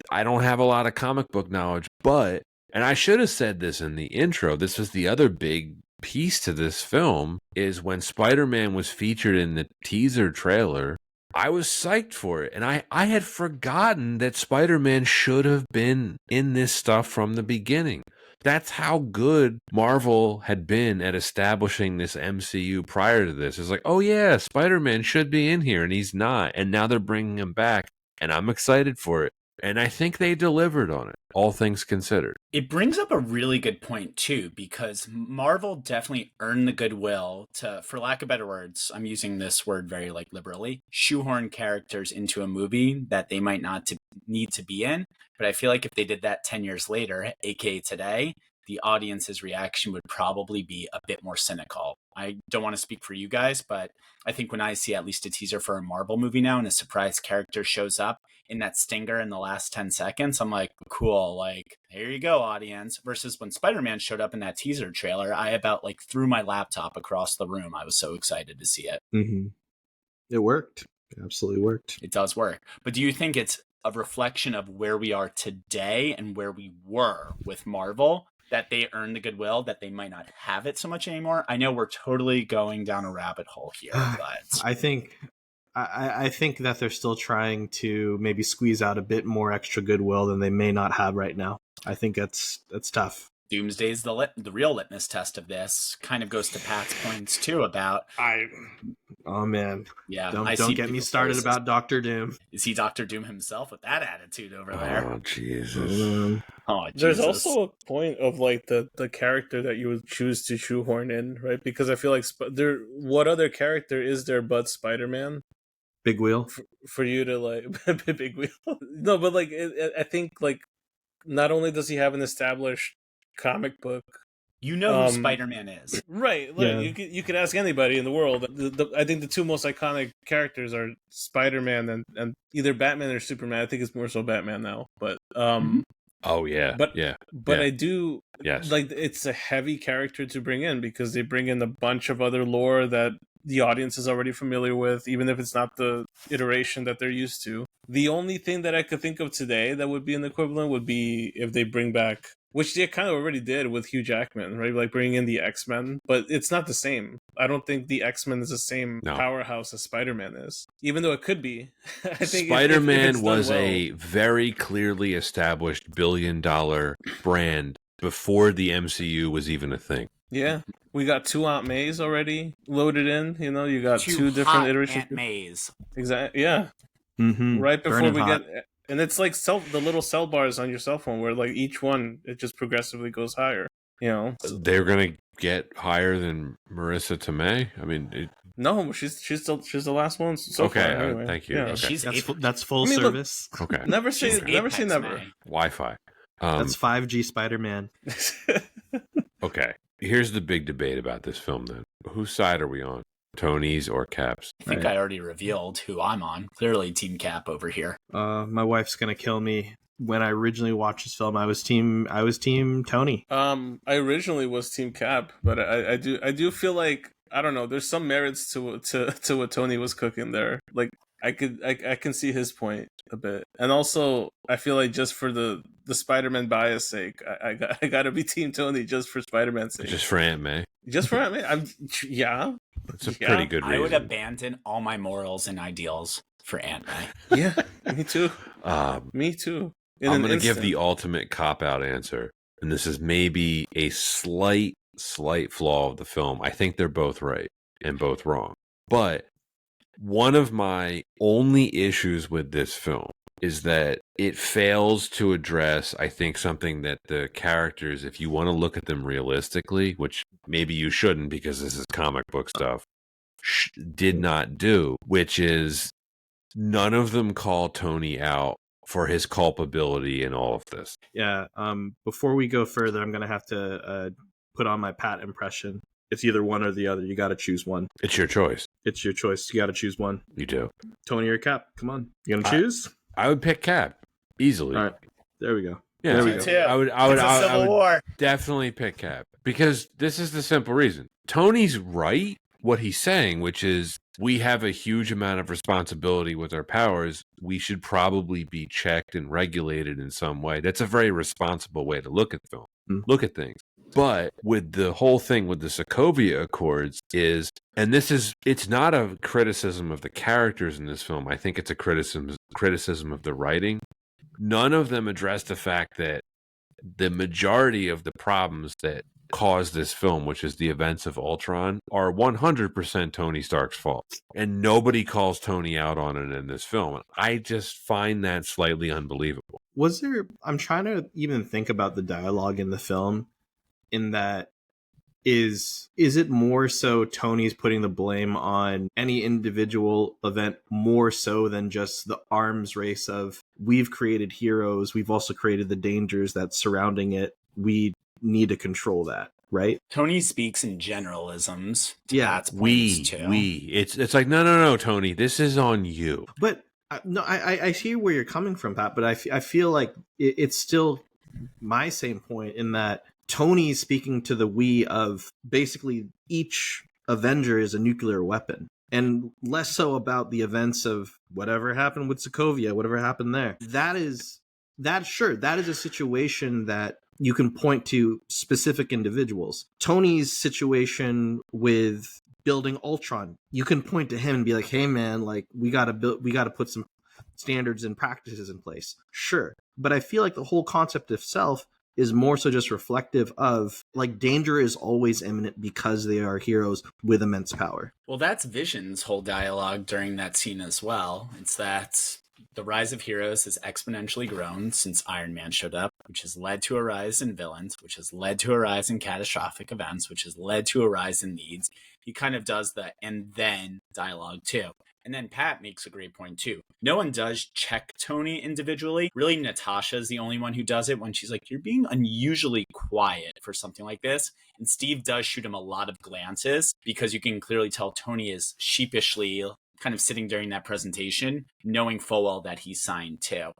I don't have a lot of comic book knowledge, but, and I should have said this in the intro, this was the other big piece to this film, is when Spider-Man was featured in the teaser trailer, I was psyched for it. And I had forgotten that Spider-Man should have been in this stuff from the beginning. That's how good Marvel had been at establishing this MCU prior to this. It's like, oh yeah, Spider-Man should be in here, and he's not. And now they're bringing him back, and I'm excited for it. And I think they delivered on it, all things considered. It brings up a really good point, too, because Marvel definitely earned the goodwill to, for lack of better words, I'm using this word very liberally, shoehorn characters into a movie that they might not need to be in. But I feel like if they did that 10 years later, aka today, the audience's reaction would probably be a bit more cynical. I don't want to speak for you guys, but I think when I see at least a teaser for a Marvel movie now and a surprise character shows up in that stinger in the last 10 seconds, I'm like, cool, here you go, audience. Versus when Spider-Man showed up in that teaser trailer, I about threw my laptop across the room. I was so excited to see it. Mm-hmm. It worked. It absolutely worked. It does work. But do you think it's a reflection of where we are today and where we were with Marvel, that they earned the goodwill, that they might not have it so much anymore? I know we're totally going down a rabbit hole here, but I think that they're still trying to maybe squeeze out a bit more extra goodwill than they may not have right now. I think that's tough. Doomsday's the real litmus test of this. Kind of goes to Pat's points too about. Oh man, yeah. Don't get me started about Doctor Doom. Is he Doctor Doom himself with that attitude over there? Oh Jesus! There's also a point of the character that you would choose to shoehorn in, right? Because I feel like what other character is there but Spider-Man? Big Wheel for you to Big Wheel. No, but I think not only does he have an established comic book, who Spider-Man is, right? You could ask anybody in the world. I think the two most iconic characters are Spider-Man and either Batman or Superman. I think it's more so Batman now, but Oh yeah, But yeah, but yeah. I do Yes. like it's a heavy character to bring in because they bring in a bunch of other lore that the audience is already familiar with, even if it's not the iteration that they're used to. The only thing that I could think of today that would be an equivalent would be if they bring back, which they kind of already did with Hugh Jackman, right? Like bringing in the X-Men, but it's not the same. I don't think the X-Men is the same No. powerhouse as Spider-Man is, even though it could be. I think Spider-Man if it's done was well, a very clearly established billion-dollar brand before the MCU was even a thing. yeah. We got two Aunt Mays already loaded in. You know, you got two different hot iterations. Aunt Mays. Exactly. Yeah. Mm-hmm. Right before Burning we hot. get, and it's like the little cell bars on your cell phone where like each one it just progressively goes higher. You know. They're gonna get higher than Marissa Tomei. I mean, No, she's the last one so okay. far. Anyway. Thank you. Yeah. Okay. She's That's full I mean, look- service. Okay. Never say she's Apex never. May. Wi-Fi. That's 5G Spider-Man. Okay. Here's the big debate about this film. Then, whose side are we on? Tony's or Cap's? I think I already revealed who I'm on. Clearly, Team Cap over here. My wife's gonna kill me. When I originally watched this film, I was team Tony. I originally was Team Cap, but I do feel like I don't know. There's some merits to what Tony was cooking there. Like I can see his point a bit, and also I feel like just for the Spider-Man bias sake, I gotta be Team Tony just for Spider-Man's sake. Just for Aunt May. Just for Aunt May. Yeah. It's a Yeah. pretty good reason. I would abandon all my morals and ideals for Aunt May. Yeah. Me too. Me too. I'm going to give the ultimate cop-out answer, and this is maybe a slight flaw of the film. I think they're both right and both wrong. But one of my only issues with this film is that it fails to address, I think, something that the characters, if you want to look at them realistically, which maybe you shouldn't because this is comic book stuff, did not do, which is none of them call Tony out for his culpability in all of this. Yeah. Before we go further, I'm gonna have to put on my Pat impression. It's either one or the other. You got to choose one. It's your choice. It's your choice. You got to choose one. You do. Tony or Cap? Come on. You gonna choose? I would pick Cap easily. All right. There we go. Yeah, There we go. Too. I would Civil War. definitely pick Cap because this is the simple reason. Tony's right what he's saying, which is we have a huge amount of responsibility with our powers. We should probably be checked and regulated in some way. That's a very responsible way to look at film, look at things. But with the whole thing with the Sokovia Accords is, and it's not a criticism of the characters in this film. I think it's a criticism of the writing. None of them address the fact that the majority of the problems that caused this film, which is the events of Ultron, are 100% Tony Stark's fault. And nobody calls Tony out on it in this film. I just find that slightly unbelievable. I'm trying to even think about the dialogue in the film in that is it more so Tony's putting the blame on any individual event more so than just the arms race of we've created heroes, we've also created the dangers that's surrounding it, we need to control that, right? Tony speaks in generalisms. Yeah, That's points too. It's like no, Tony, this is on you. But no, I see where you're coming from, Pat. But I feel like it's still my same point in that Tony's speaking to the we of basically each Avenger is a nuclear weapon, and less so about the events of whatever happened with Sokovia, whatever happened there. That is a situation that you can point to specific individuals. Tony's situation with building Ultron, you can point to him and be like, hey man, like we gotta put some standards and practices in place. Sure. But I feel like the whole concept itself is more so just reflective of like danger is always imminent because they are heroes with immense power. Well, that's Vision's whole dialogue during that scene as well. It's that the rise of heroes has exponentially grown since Iron Man showed up, which has led to a rise in villains, which has led to a rise in catastrophic events, which has led to a rise in needs. He kind of does the and then dialogue too. And then Pat makes a great point too. No one does check Tony individually. Really, Natasha is the only one who does it when she's like, you're being unusually quiet for something like this. And Steve does shoot him a lot of glances because you can clearly tell Tony is sheepishly kind of sitting during that presentation, knowing full well that he signed too.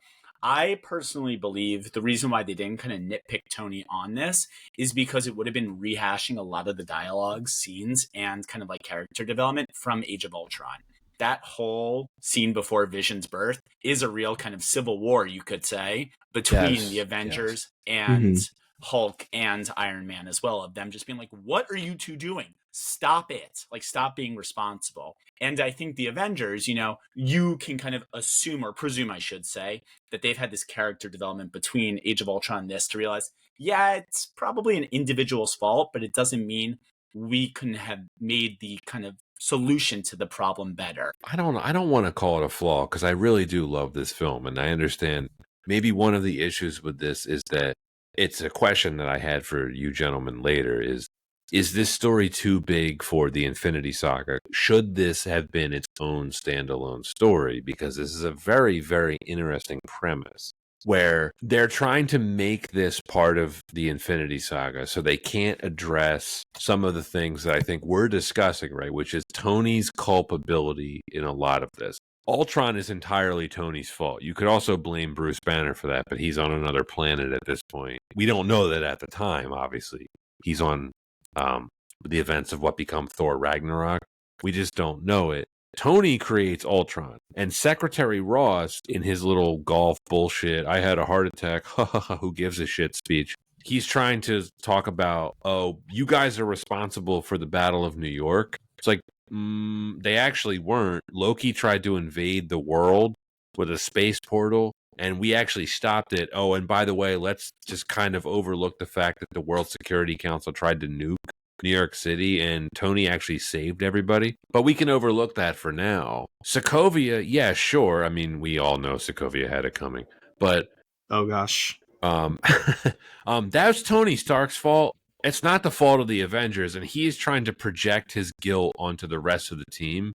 I personally believe the reason why they didn't kind of nitpick Tony on this is because it would have been rehashing a lot of the dialogue, scenes, and kind of like character development from Age of Ultron. That whole scene before Vision's birth is a real kind of civil war, you could say, between the Avengers and Hulk and Iron Man as well, of them just being like, what are you two doing? Stop it. Like, stop being responsible. And I think the Avengers, you can kind of assume or presume, I should say, that they've had this character development between Age of Ultron and this to realize, yeah, it's probably an individual's fault, but it doesn't mean we couldn't have made the kind of solution to the problem better. I don't want to call it a flaw, because I really do love this film, and I understand maybe one of the issues with this is that it's a question that I had for you gentlemen later is this story too big for the Infinity Saga? Should this have been its own standalone story? Because this is a very, very interesting premise where they're trying to make this part of the Infinity Saga, so they can't address some of the things that I think we're discussing, right? Which is Tony's culpability in a lot of this. Ultron is entirely Tony's fault. You could also blame Bruce Banner for that, but he's on another planet at this point. We don't know that at the time, obviously. He's on the events of what become Thor Ragnarok. We just don't know it. Tony creates Ultron, and Secretary Ross, in his little golf bullshit, I had a heart attack, who gives a shit speech, he's trying to talk about, oh, you guys are responsible for the Battle of New York. It's like, they actually weren't. Loki tried to invade the world with a space portal, and we actually stopped it. Oh, and by the way, let's just kind of overlook the fact that the World Security Council tried to nuke New York City, and Tony actually saved everybody. But we can overlook that for now. Sokovia, yeah, sure. I mean, we all know Sokovia had it coming. But oh gosh. That's Tony Stark's fault. It's not the fault of the Avengers, and he is trying to project his guilt onto the rest of the team.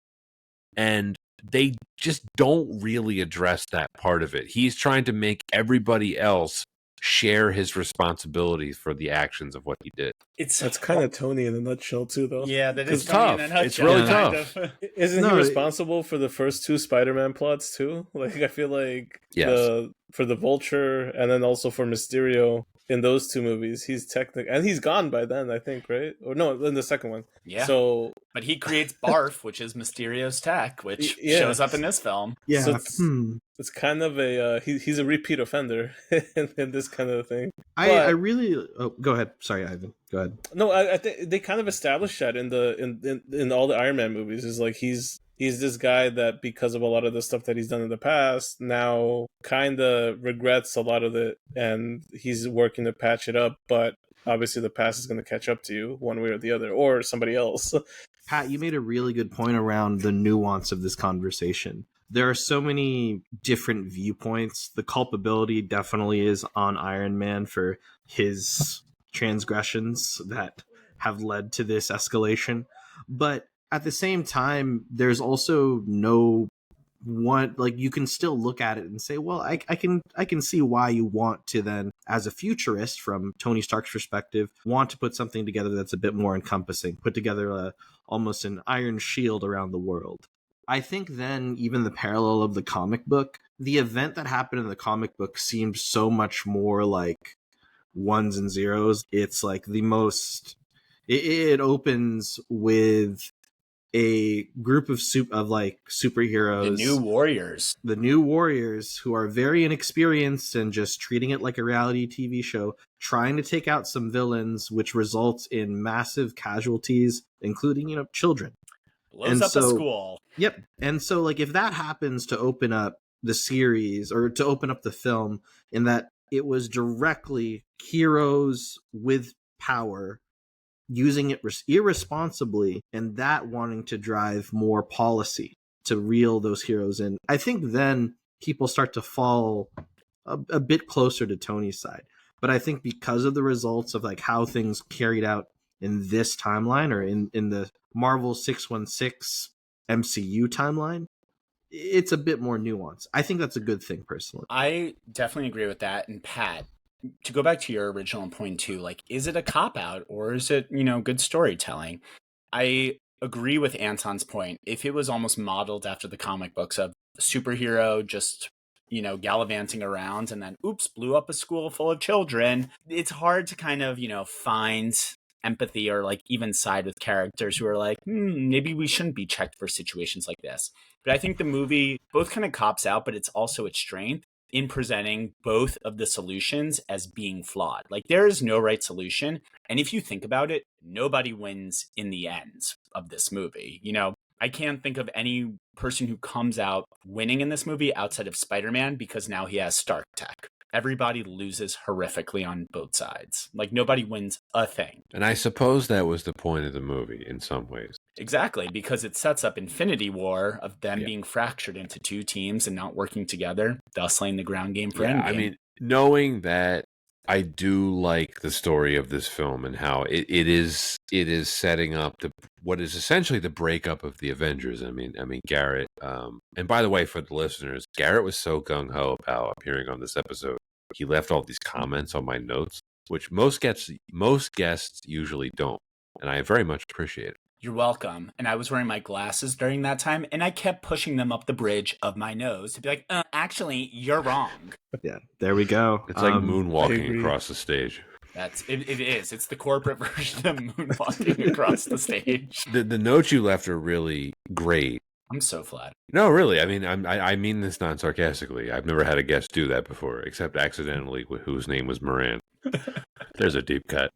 And they just don't really address that part of it. He's trying to make everybody else share his responsibilities for the actions of what he did. That's kind of Tony in a nutshell too, though. Yeah, that is tough. Tony in a nutshell. It's really tough. Isn't he responsible for the first two Spider-Man plots too? Like, I feel like for the Vulture and then also for Mysterio in those two movies, he's technically, and he's gone by then, I think, right? Or no, in the second one. Yeah. So, but he creates Barf, which is Mysterio's tech, which shows up in this film. Yeah. So it's kind of a he's a repeat offender in this kind of thing. I really go ahead. Sorry, Ivan. Go ahead. No, I think they kind of established that in all the Iron Man movies. Is like he's this guy that, because of a lot of the stuff that he's done in the past, now kind of regrets a lot of it, and he's working to patch it up. But obviously, the past is going to catch up to you one way or the other, or somebody else. Pat, you made a really good point around the nuance of this conversation. There are so many different viewpoints. The culpability definitely is on Iron Man for his transgressions that have led to this escalation. But at the same time, there's also no one, like, you can still look at it and say, well, I can see why you want to then, as a futurist from Tony Stark's perspective, want to put something together that's a bit more encompassing, put together almost an iron shield around the world. I think then even the parallel of the comic book, the event that happened in the comic book seemed so much more like ones and zeros. It's like the most, it opens with a group of superheroes, the new warriors who are very inexperienced and just treating it like a reality TV show, trying to take out some villains, which results in massive casualties, including, children. Blows up a school. Yep. And so, like, if that happens to open up the series or to open up the film, in that it was directly heroes with power using it irresponsibly, and that wanting to drive more policy to reel those heroes in, I think then people start to fall a bit closer to Tony's side. But I think because of the results of like how things carried out in this timeline, or in the Marvel 616 MCU timeline, it's a bit more nuanced. I think that's a good thing, personally. I definitely agree with that. And Pat, to go back to your original point too, like, is it a cop-out or is it, good storytelling? I agree with Anton's point. If it was almost modeled after the comic books of the superhero just gallivanting around and then, oops, blew up a school full of children. It's hard to kind of, find empathy or like even side with characters who are like, maybe we shouldn't be checked for situations like this. But I think the movie both kind of cops out, but it's also its strength in presenting both of the solutions as being flawed. Like there is no right solution. And if you think about it, nobody wins in the end of this movie. I can't think of any person who comes out winning in this movie outside of Spider-Man because now he has Stark Tech. Everybody loses horrifically on both sides. Like nobody wins a thing. And I suppose that was the point of the movie in some ways. Exactly, because it sets up Infinity War of them being fractured into two teams and not working together, thus laying the ground game for Endgame. I mean, knowing that, I do like the story of this film and how it is setting up what is essentially the breakup of the Avengers. I mean, Garret. And by the way, for the listeners, Garret was so gung ho about appearing on this episode. He left all these comments on my notes, which most guests usually don't, and I very much appreciate it. You're welcome. And I was wearing my glasses during that time, and I kept pushing them up the bridge of my nose to be like, actually, you're wrong. Yeah, there we go. It's like moonwalking across the stage. It is. It's the corporate version of moonwalking across the stage. The notes you left are really great. I'm so flattered. No, really. I mean, I mean this non-sarcastically. I've never had a guest do that before, except accidentally, whose name was Moran. There's a deep cut.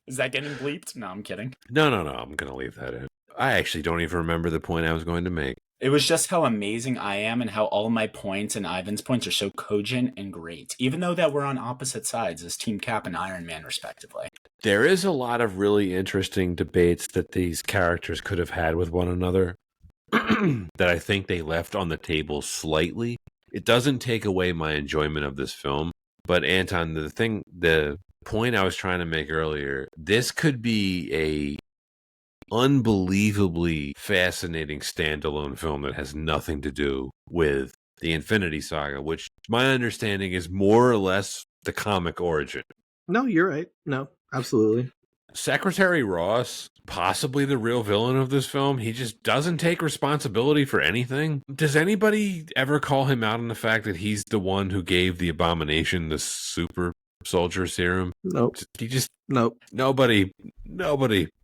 Is that getting bleeped? No, I'm kidding. No. I'm going to leave that in. I actually don't even remember the point I was going to make. It was just how amazing I am and how all of my points and Ivan's points are so cogent and great, even though that we're on opposite sides as Team Cap and Iron Man, respectively. There is a lot of really interesting debates that these characters could have had with one another that I think they left on the table slightly. It doesn't take away my enjoyment of this film, but Anton, the point I was trying to make earlier, this could be a unbelievably fascinating standalone film that has nothing to do with the Infinity Saga, which my understanding is more or less the comic origin. No, you're right. No, absolutely. Secretary Ross, possibly the real villain of this film, he just doesn't take responsibility for anything. Does anybody ever call him out on the fact that he's the one who gave the Abomination the super soldier serum? Nope. Nope. Nobody.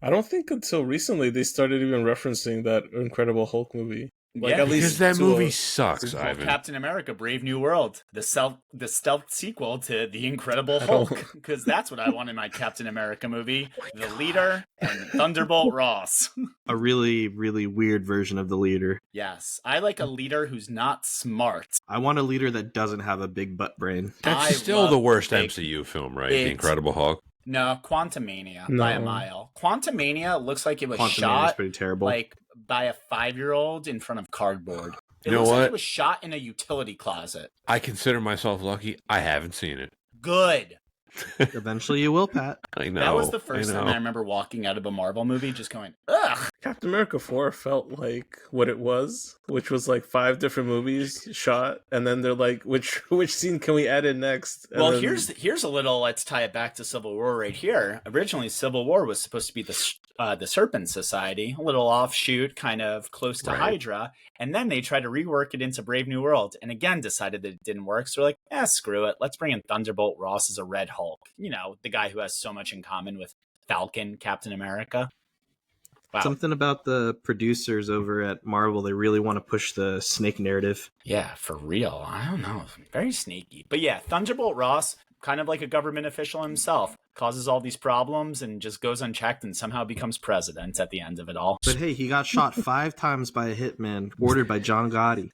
I don't think until recently they started even referencing that Incredible Hulk movie. Like, at least that movie sucks, Ivan. Captain America, Brave New World, the stealth sequel to The Incredible Hulk, because that's what I want in my Captain America movie, The Leader and Thunderbolt Ross. A really, really weird version of the leader. Yes, I like a leader who's not smart. I want a leader that doesn't have a big butt brain. That's still the worst MCU film, right? The Incredible Hulk. No, Quantumania by a mile. Quantumania looks like it was shot pretty terrible. Like by a 5-year-old in front of cardboard. It looks like it was shot in a utility closet. I consider myself lucky. I haven't seen it. Good. Eventually you will, Pat. I know. That was the first time I remember walking out of a Marvel movie just going, ugh. Captain America 4 felt like what it was, which was like 5 different movies shot, and then they're like, which scene can we add in next? And well, then... here's a little, let's tie it back to Civil War right here. Originally, Civil War was supposed to be the Serpent Society, a little offshoot, kind of close to Hydra, and then they tried to rework it into Brave New World, and again decided that it didn't work, so they're like, screw it, let's bring in Thunderbolt Ross as a Red Hulk. You know, the guy who has so much in common with Falcon, Captain America. Wow. Something about the producers over at Marvel, they really want to push the snake narrative. Yeah, for real. I don't know. Very sneaky. But yeah, Thunderbolt Ross, kind of like a government official himself, causes all these problems and just goes unchecked and somehow becomes president at the end of it all. But hey, he got shot 5 times by a hitman ordered by John Gotti.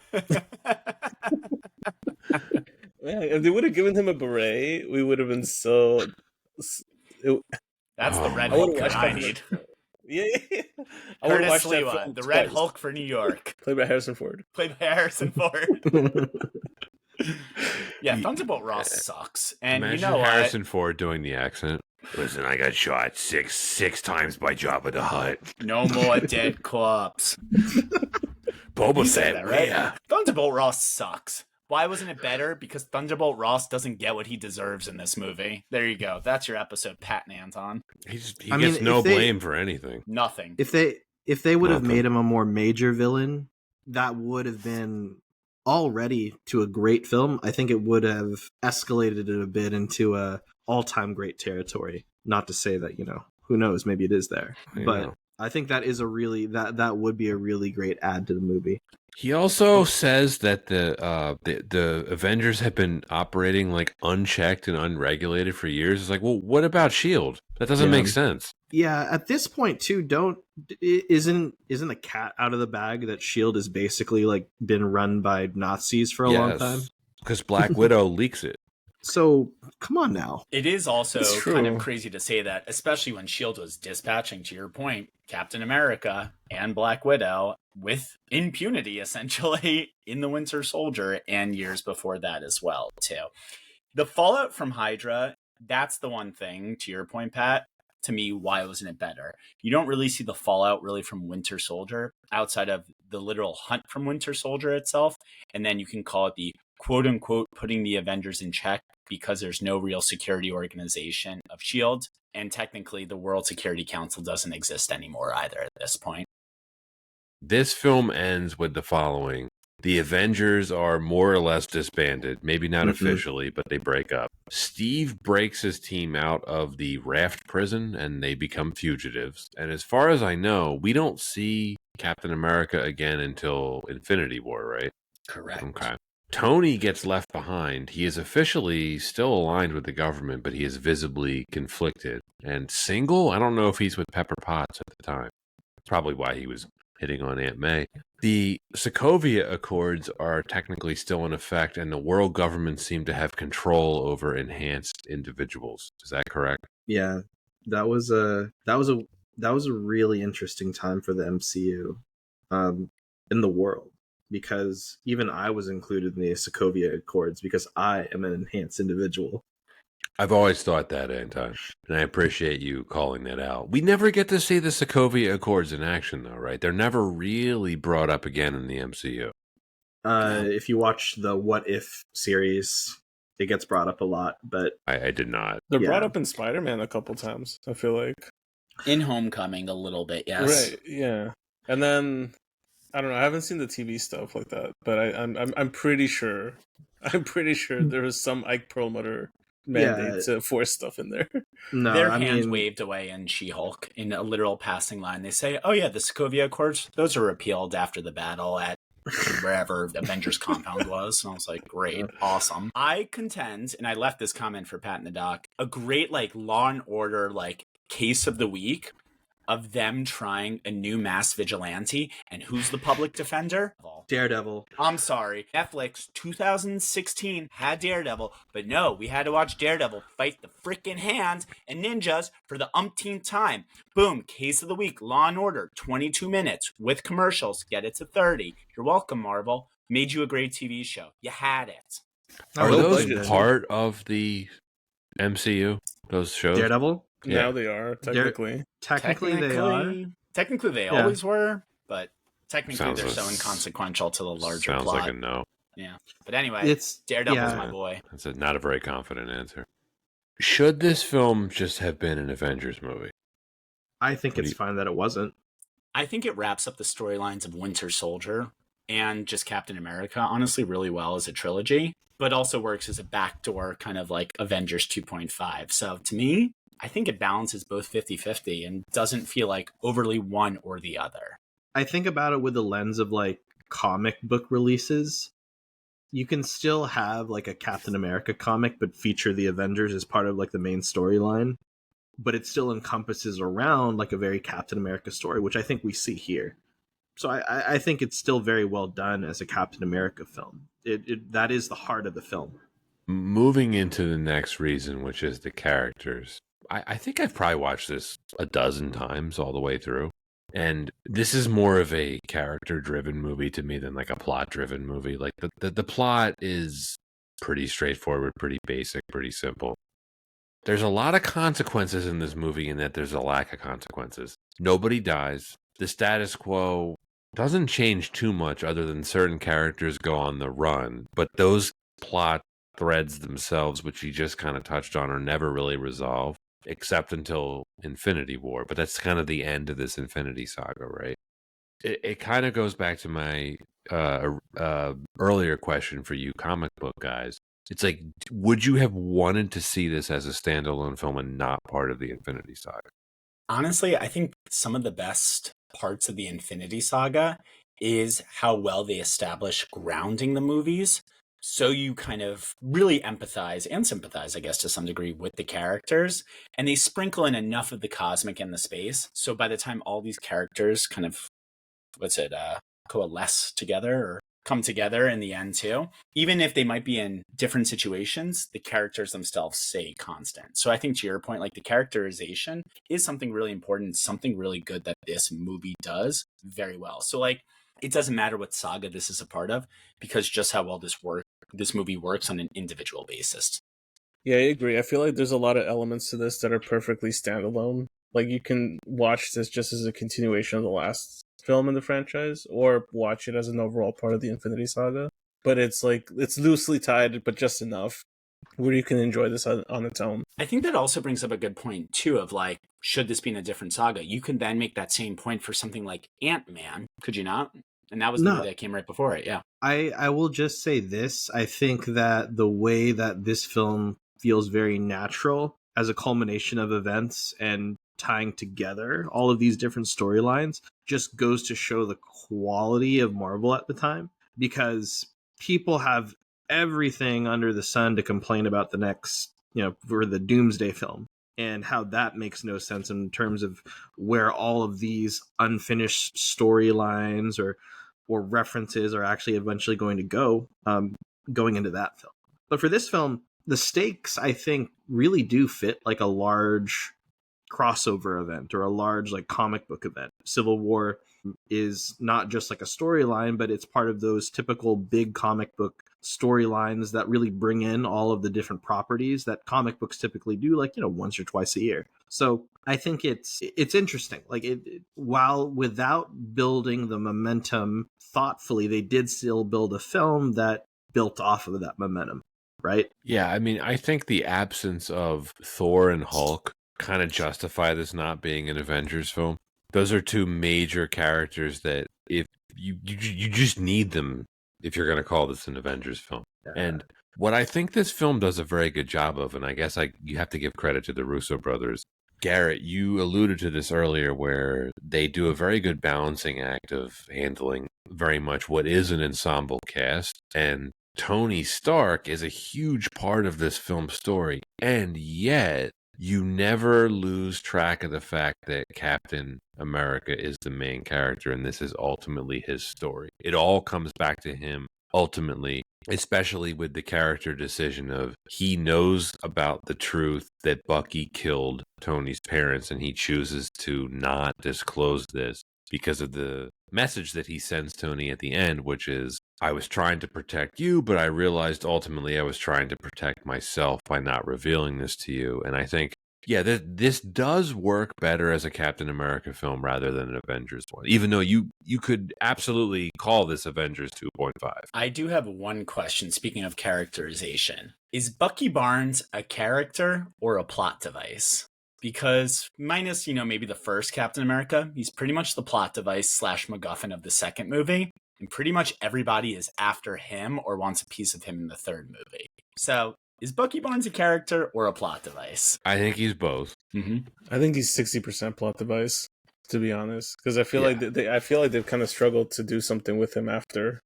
Yeah, if they would have given him a beret, we would have been so... That's the Red Hulk that I need. Yeah. I Curtis watch Lewa, the Red Hulk for New York. Played by Harrison Ford. Yeah, Thunderbolt Ross sucks. And imagine you know Harrison Ford doing the accent. Listen, I got shot six times by Jabba the Hutt. No more dead corpse. Boba Fett, right? Yeah. Thunderbolt Ross sucks. Why wasn't it better? Because Thunderbolt Ross doesn't get what he deserves in this movie. There you go. That's your episode, Pat and Anton. He gets no blame for anything. Nothing. If they would have made him a more major villain, that would have been already to a great film, I think it would have escalated it a bit into a all-time great territory. Not to say that, who knows, maybe it is there. But I think that is that would be a really great add to the movie. He also says that the Avengers have been operating like unchecked and unregulated for years. It's like, well, what about S.H.I.E.L.D.? That doesn't make sense. Yeah, at this point too, isn't the cat out of the bag that S.H.I.E.L.D. is basically like been run by Nazis for a long time? Because Black Widow leaks it. So come on now. It is also kind of crazy to say that, especially when S.H.I.E.L.D. was dispatching, to your point, Captain America and Black Widow with impunity, essentially, in the Winter Soldier and years before that as well, too. The fallout from Hydra, that's the one thing, to your point, Pat, to me, why wasn't it better? You don't really see the fallout really from Winter Soldier outside of the literal hunt from Winter Soldier itself. And then you can call it the quote unquote putting the Avengers in check because there's no real security organization of S.H.I.E.L.D. And technically the World Security Council doesn't exist anymore either at this point. This film ends with the following. The Avengers are more or less disbanded, maybe not officially, but they break up. Steve breaks his team out of the Raft prison and they become fugitives. And as far as I know, we don't see Captain America again until Infinity War, right? Correct. Okay. Tony gets left behind. He is officially still aligned with the government, but he is visibly conflicted. And single? I don't know if he's with Pepper Potts at the time. Probably why he was hitting on Aunt May. The Sokovia Accords are technically still in effect, and the world governments seem to have control over enhanced individuals. Is that correct? Yeah, that was a really interesting time for the MCU, in the world, because even I was included in the Sokovia Accords because I am an enhanced individual. I've always thought that, Anton, and I appreciate you calling that out. We never get to see the Sokovia Accords in action, though, right? They're never really brought up again in the MCU. If you watch the What If series, it gets brought up a lot, but I did not. They're brought up in Spider-Man a couple times, I feel like. In Homecoming a little bit, yes. Right, yeah. And then, I don't know, I haven't seen the TV stuff like that, but I'm pretty sure there was some Ike Perlmutter mandate to force stuff in there. No, their hands waved away in She-Hulk in a literal passing line. They say, oh yeah, the Sokovia Accords, those are repealed after the battle at wherever the Avengers compound was. And I was like, great, awesome. I contend, and I left this comment for Pat in the doc, a great like Law and Order like case of the week of them trying a new mass vigilante. And who's the public defender? Daredevil. I'm sorry. Netflix 2016 had Daredevil, but no, we had to watch Daredevil fight the freaking hands and ninjas for the umpteenth time. Boom, case of the week, Law and Order, 22 minutes with commercials. Get it to 30. You're welcome, Marvel. Made you a great TV show. You had it. Are those part of the MCU? Those shows? Daredevil? Yeah. Now they are, technically. Technically they are. Technically they always were, but technically they're so inconsequential to the larger plot. Sounds like a no. Yeah. But anyway, Daredevil's my boy. That's not a very confident answer. Should this film just have been an Avengers movie? I think it's fine that it wasn't. I think it wraps up the storylines of Winter Soldier and just Captain America, honestly, really well as a trilogy, but also works as a backdoor kind of like Avengers 2.5. So to me, I think it balances both 50-50 and doesn't feel like overly one or the other. I think about it with the lens of like comic book releases. You can still have like a Captain America comic, but feature the Avengers as part of like the main storyline. But it still encompasses around like a very Captain America story, which I think we see here. So I think it's still very well done as a Captain America film. That is the heart of the film. Moving into the next reason, which is the characters. I think I've probably watched this a dozen times all the way through. And this is more of a character-driven movie to me than like a plot-driven movie. Like the plot is pretty straightforward, pretty basic, pretty simple. There's a lot of consequences in this movie in that there's a lack of consequences. Nobody dies. The status quo doesn't change too much other than certain characters go on the run. But those plot threads themselves, which you just kind of touched on, are never really resolved. Except until Infinity War, but that's kind of the end of this Infinity Saga, right? It kind of goes back to my earlier question for you comic book guys. It's like, would you have wanted to see this as a standalone film and not part of the Infinity Saga? Honestly, I think some of the best parts of the Infinity Saga is how well they establish grounding the movies. So you kind of really empathize and sympathize, I guess, to some degree with the characters. And they sprinkle in enough of the cosmic and the space. So by the time all these characters kind of, coalesce together or come together in the end too, even if they might be in different situations, the characters themselves stay constant. So I think to your point, like the characterization is something really important, something really good that this movie does very well. So like, it doesn't matter what saga this is a part of, because just how well this movie works on an individual basis. Yeah, I agree. I feel like there's a lot of elements to this that are perfectly standalone. Like you can watch this just as a continuation of the last film in the franchise, or watch it as an overall part of the Infinity Saga. But it's like it's loosely tied, but just enough where you can enjoy this on its own. I think that also brings up a good point too of like, should this be in a different saga? You can then make that same point for something like Ant-Man, could you not? And that was the movie that came right before it, yeah. I will just say this. I think that the way that this film feels very natural as a culmination of events and tying together all of these different storylines just goes to show the quality of Marvel at the time, because people have everything under the sun to complain about the next, for the Doomsday film, and how that makes no sense in terms of where all of these unfinished storylines or references are actually eventually going to go going into that film. But for this film, the stakes, I think, really do fit like a large crossover event or a large like comic book event. Civil War is not just like a storyline, but it's part of those typical big comic book storylines that really bring in all of the different properties that comic books typically do, like, once or twice a year. So I think it's interesting. Like while without building the momentum thoughtfully, they did still build a film that built off of that momentum, right? Yeah, I mean, I think the absence of Thor and Hulk kind of justify this not being an Avengers film. Those are two major characters that if you just need them if you're going to call this an Avengers film. Yeah. And what I think this film does a very good job of, and I guess you have to give credit to the Russo brothers. Garrett, you alluded to this earlier, where they do a very good balancing act of handling very much what is an ensemble cast, and Tony Stark is a huge part of this film's story, and yet you never lose track of the fact that Captain America is the main character, and this is ultimately his story. It all comes back to him ultimately, especially with the character decision of he knows about the truth that Bucky killed Tony's parents, and he chooses to not disclose this because of the message that he sends Tony at the end, which is, I was trying to protect you, but I realized ultimately I was trying to protect myself by not revealing this to you. And I think, yeah, this does work better as a Captain America film rather than an Avengers one, even though you could absolutely call this Avengers 2.5. I do have one question, speaking of characterization. Is Bucky Barnes a character or a plot device? Because minus, maybe the first Captain America, he's pretty much the plot device / MacGuffin of the second movie. And pretty much everybody is after him or wants a piece of him in the third movie. So is Bucky Barnes a character or a plot device? I think he's both. Mm-hmm. I think he's 60% plot device, to be honest, because I feel like they've kind of struggled to do something with him after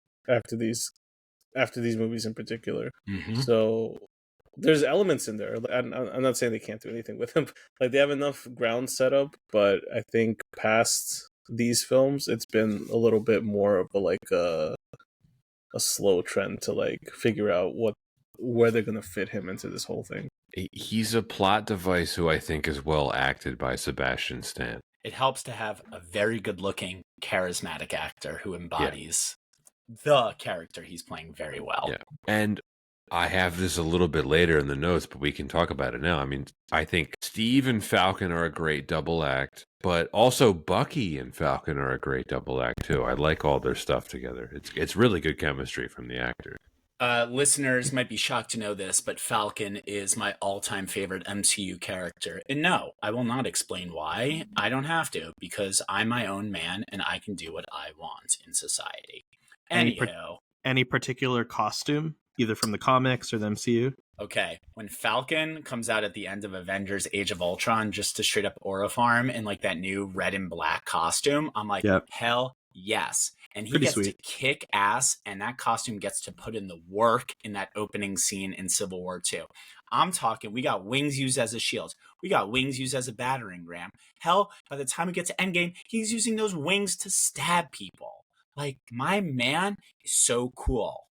these movies in particular. Mm-hmm. So there's elements in there. I'm not saying they can't do anything with him. Like they have enough ground set up, but I think past these films, it's been a little bit more of a slow trend to like figure out where they're gonna fit him into this whole thing. He's a plot device who I think is well acted by Sebastian Stan. It helps to have a very good-looking, charismatic actor who embodies the character he's playing very well. Yeah, and I have this a little bit later in the notes, but we can talk about it now. I mean, I think Steve and Falcon are a great double act, but also Bucky and Falcon are a great double act too. I like all their stuff together. It's really good chemistry from the actors. Listeners might be shocked to know this, but Falcon is my all-time favorite MCU character. And no, I will not explain why. I don't have to, because I'm my own man and I can do what I want in society. Anywho, Any particular costume, either from the comics or the MCU? okay, when Falcon comes out at the end of Avengers Age of Ultron just to straight up Orofarm in like that new red and black costume, I'm like, Yep. hell yes. And he Pretty gets sweet. to kick ass, and that costume gets to put in the work in that opening scene in Civil War 2. I'm talking, we got wings used as a shield. We got wings used as a battering ram. Hell, by the time we get to Endgame, he's using those wings to stab people. Like, my man is so cool.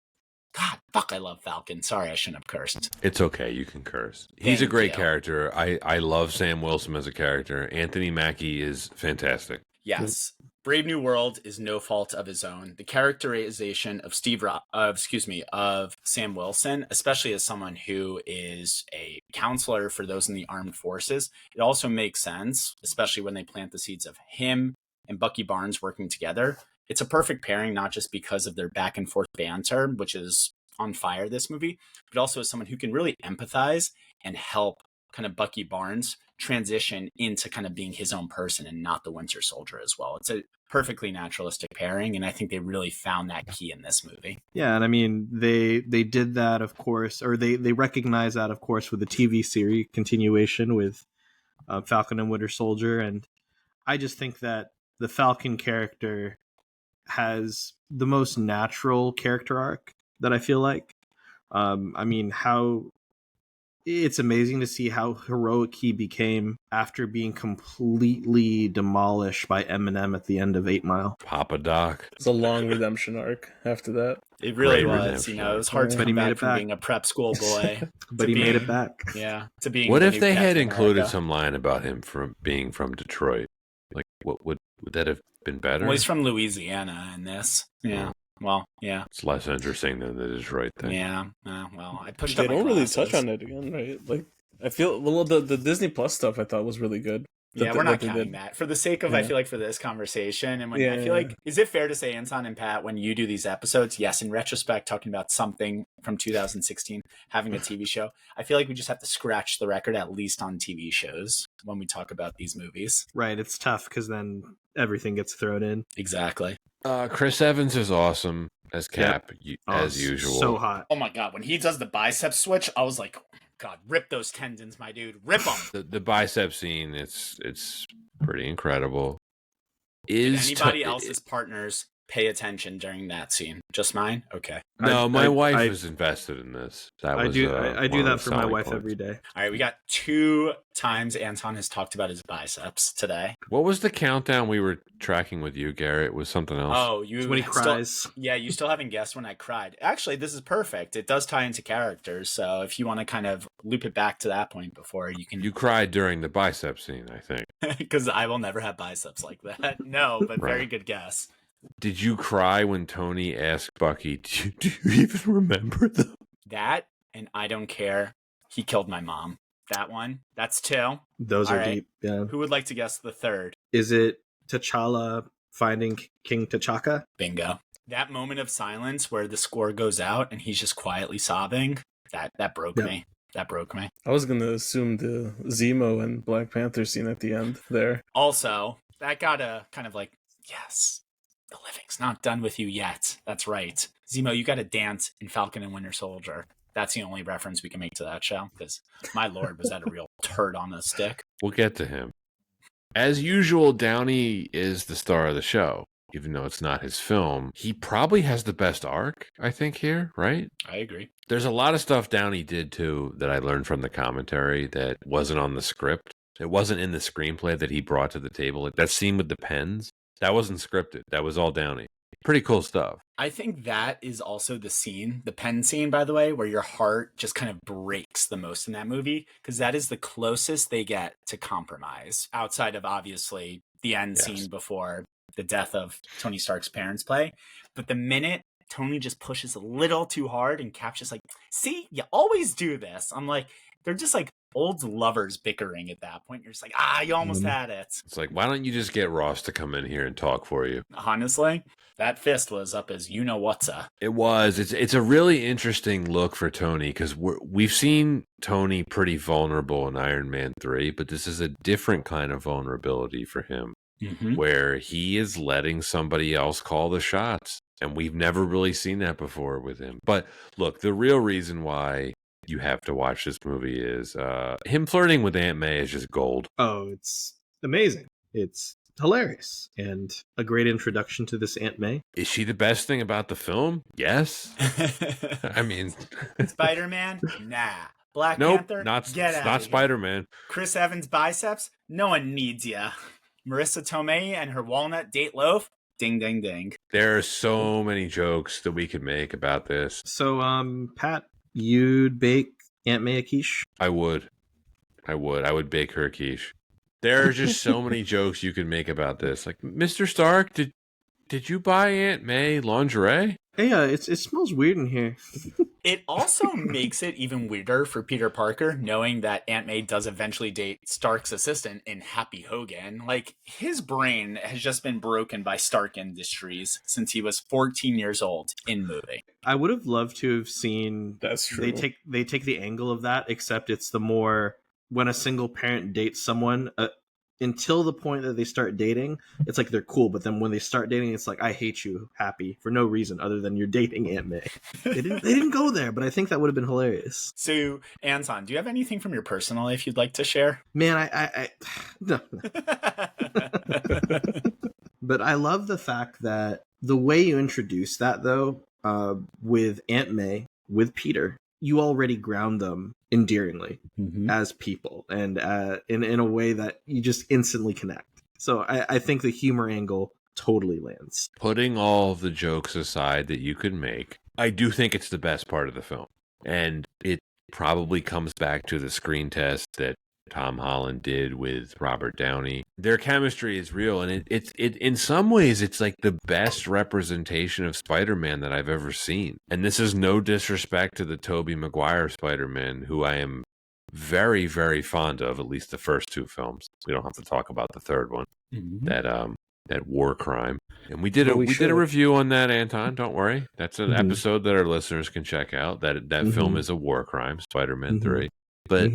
God, fuck, I love Falcon. Sorry, I shouldn't have cursed. It's okay. You can curse. He's a Thank great you. character. I love Sam Wilson as a character. Anthony Mackie is fantastic. Yes. Brave New World is no fault of his own. The characterization of of Sam Wilson, especially as someone who is a counselor for those in the armed forces, it also makes sense, especially when they plant the seeds of him and Bucky Barnes working together. It's a perfect pairing, not just because of their back and forth banter, which is on fire this movie, but also as someone who can really empathize and help kind of Bucky Barnes transition into kind of being his own person and not the Winter Soldier as well. It's a perfectly naturalistic pairing, and I think they really found that key in this movie. Yeah, and I mean they did that, of course, or they recognize that, of course, with the TV series continuation with Falcon and Winter Soldier, and I just think that the Falcon character has the most natural character arc that I feel like. I mean, it's amazing to see how heroic he became after being completely demolished by Eminem at the end of 8 Mile. Papa Doc. It's a long redemption arc after that. It really Great was. redemption. You know, it was hard to But he come made back it from back. being a prep school boy. But to he made being- it back. Yeah, to being. What the if new they had Captain included America. some line about him from being from Detroit? Like, what would that have been better? Well, he's from Louisiana in this. Yeah. Well, yeah. It's less interesting than the Detroit thing. Yeah. Well, I pushed They up my don't really glasses. touch on it again, right? Like, I feel the Disney Plus stuff I thought was really good. Yeah, we're not counting that. For the sake of, I Yeah. feel like, for this conversation, and when Yeah, I feel like, is it fair to say, Anton and Pat, when you do these episodes, yes, in retrospect, talking about something from 2016, having a TV show, I feel like we just have to scratch the record, at least on TV shows, when we talk about these movies. Right, it's tough because then everything gets thrown in. Exactly. Chris Evans is awesome as Cap, as usual. So hot. Oh my God, when he does the bicep switch, I was like, God, rip those tendons, my dude. Rip them. The bicep scene, it's pretty incredible. Did Is anybody else's partners pay attention during that scene? Just mine? Okay. No, my wife I- was invested in this. That I was, do one that of the for my selling wife points. every day. All right, we got 2 times Anton has talked about his biceps today. What was the countdown we were tracking with you, Garrett? It was something else. Oh, you It's when he still- cries. Yeah, you still haven't guessed when I cried. Actually, this is perfect. It does tie into characters, so if you want to kind of loop it back to that point before you can, You cried during the bicep scene, I think. because I will never have biceps like that. No, but very Right. good guess. Did you cry when Tony asked Bucky, do you even remember them? That and I don't care. He killed my mom. That one. That's 2. Those All are right. deep. Yeah. Who would like to guess the 3rd? Is it T'Challa finding King T'Chaka? Bingo. That moment of silence where the score goes out and he's just quietly sobbing. That broke Yeah. me. That broke me. I was gonna assume the Zemo and Black Panther scene at the end there. Also, that got a kind of like, yes, the living's not done with you yet. That's right. Zemo, you got to dance in Falcon and Winter Soldier. That's the only reference we can make to that show, because my lord, was that a real turd on a stick? We'll get to him. As usual, Downey is the star of the show, even though it's not his film. He probably has the best arc, I think, here, right? I agree. There's a lot of stuff Downey did, too, that I learned from the commentary that wasn't on the script. It wasn't in the screenplay that he brought to the table. Like that scene with the pens, that wasn't scripted. That was all Downey. Pretty cool stuff. I think that is also the scene, the pen scene, by the way, where your heart just kind of breaks the most in that movie, because that is the closest they get to compromise, outside of obviously the end Yes. scene before the death of Tony Stark's parents play. But the minute Tony just pushes a little too hard and Cap's just like, see, you always do this. I'm like, they're just like old lovers bickering at that point. You're just like, you almost had it. It's like, why don't you just get Ross to come in here and talk for you? Honestly, that fist was up as you know what's a. It was. It's a really interesting look for Tony because we've seen Tony pretty vulnerable in Iron Man 3, but this is a different kind of vulnerability for him Mm-hmm. where he is letting somebody else call the shots. And we've never really seen that before with him. But look, the real reason why you have to watch this movie is him flirting with Aunt May is just gold. Oh, it's amazing. It's hilarious and a great introduction to this Aunt May. Is she the best thing about the film? Yes. I mean, Spider-Man? Nah. Black nope, Panther? not Get out not of here. Spider-Man. Chris Evans' biceps? No one needs ya. Marissa Tomei and her walnut date loaf? Ding, ding, ding. There are so many jokes that we could make about this. So, Pat, you'd bake Aunt May a quiche? I would bake her a quiche. There are just so many jokes you could make about this. Like, Mr. Stark, did you buy Aunt May lingerie? Hey, it smells weird in here. It also makes it even weirder for Peter Parker knowing that Aunt May does eventually date Stark's assistant in Happy Hogan. Like, his brain has just been broken by Stark Industries since he was 14 years old in movie. I would have loved to have seen. That's true. They take the angle of that, except it's the more when a single parent dates someone. Until the point that they start dating, it's like they're cool. But then when they start dating, it's like, I hate you, Happy, for no reason other than you're dating Aunt May. They didn't go there, but I think that would have been hilarious. So, Anton, do you have anything from your personal life you'd like to share? Man, I no. But I love the fact that the way you introduce that, though, with Aunt May, with Peter, you already ground them endearingly as people and in a way that you just instantly connect. So I think the humor angle totally lands. Putting all the jokes aside that you could make, I do think it's the best part of the film. And it probably comes back to the screen test that Tom Holland did with Robert Downey. Their chemistry is real, and it in some ways it's like the best representation of Spider-Man that I've ever seen. And this is no disrespect to the Tobey Maguire Spider-Man, who I am very, very fond of, at least the first two films. We don't have to talk about the third one. That war crime. And we did a review on that, Anton. Don't worry. That's an episode that our listeners can check out. That film is a war crime, Spider-Man 3. But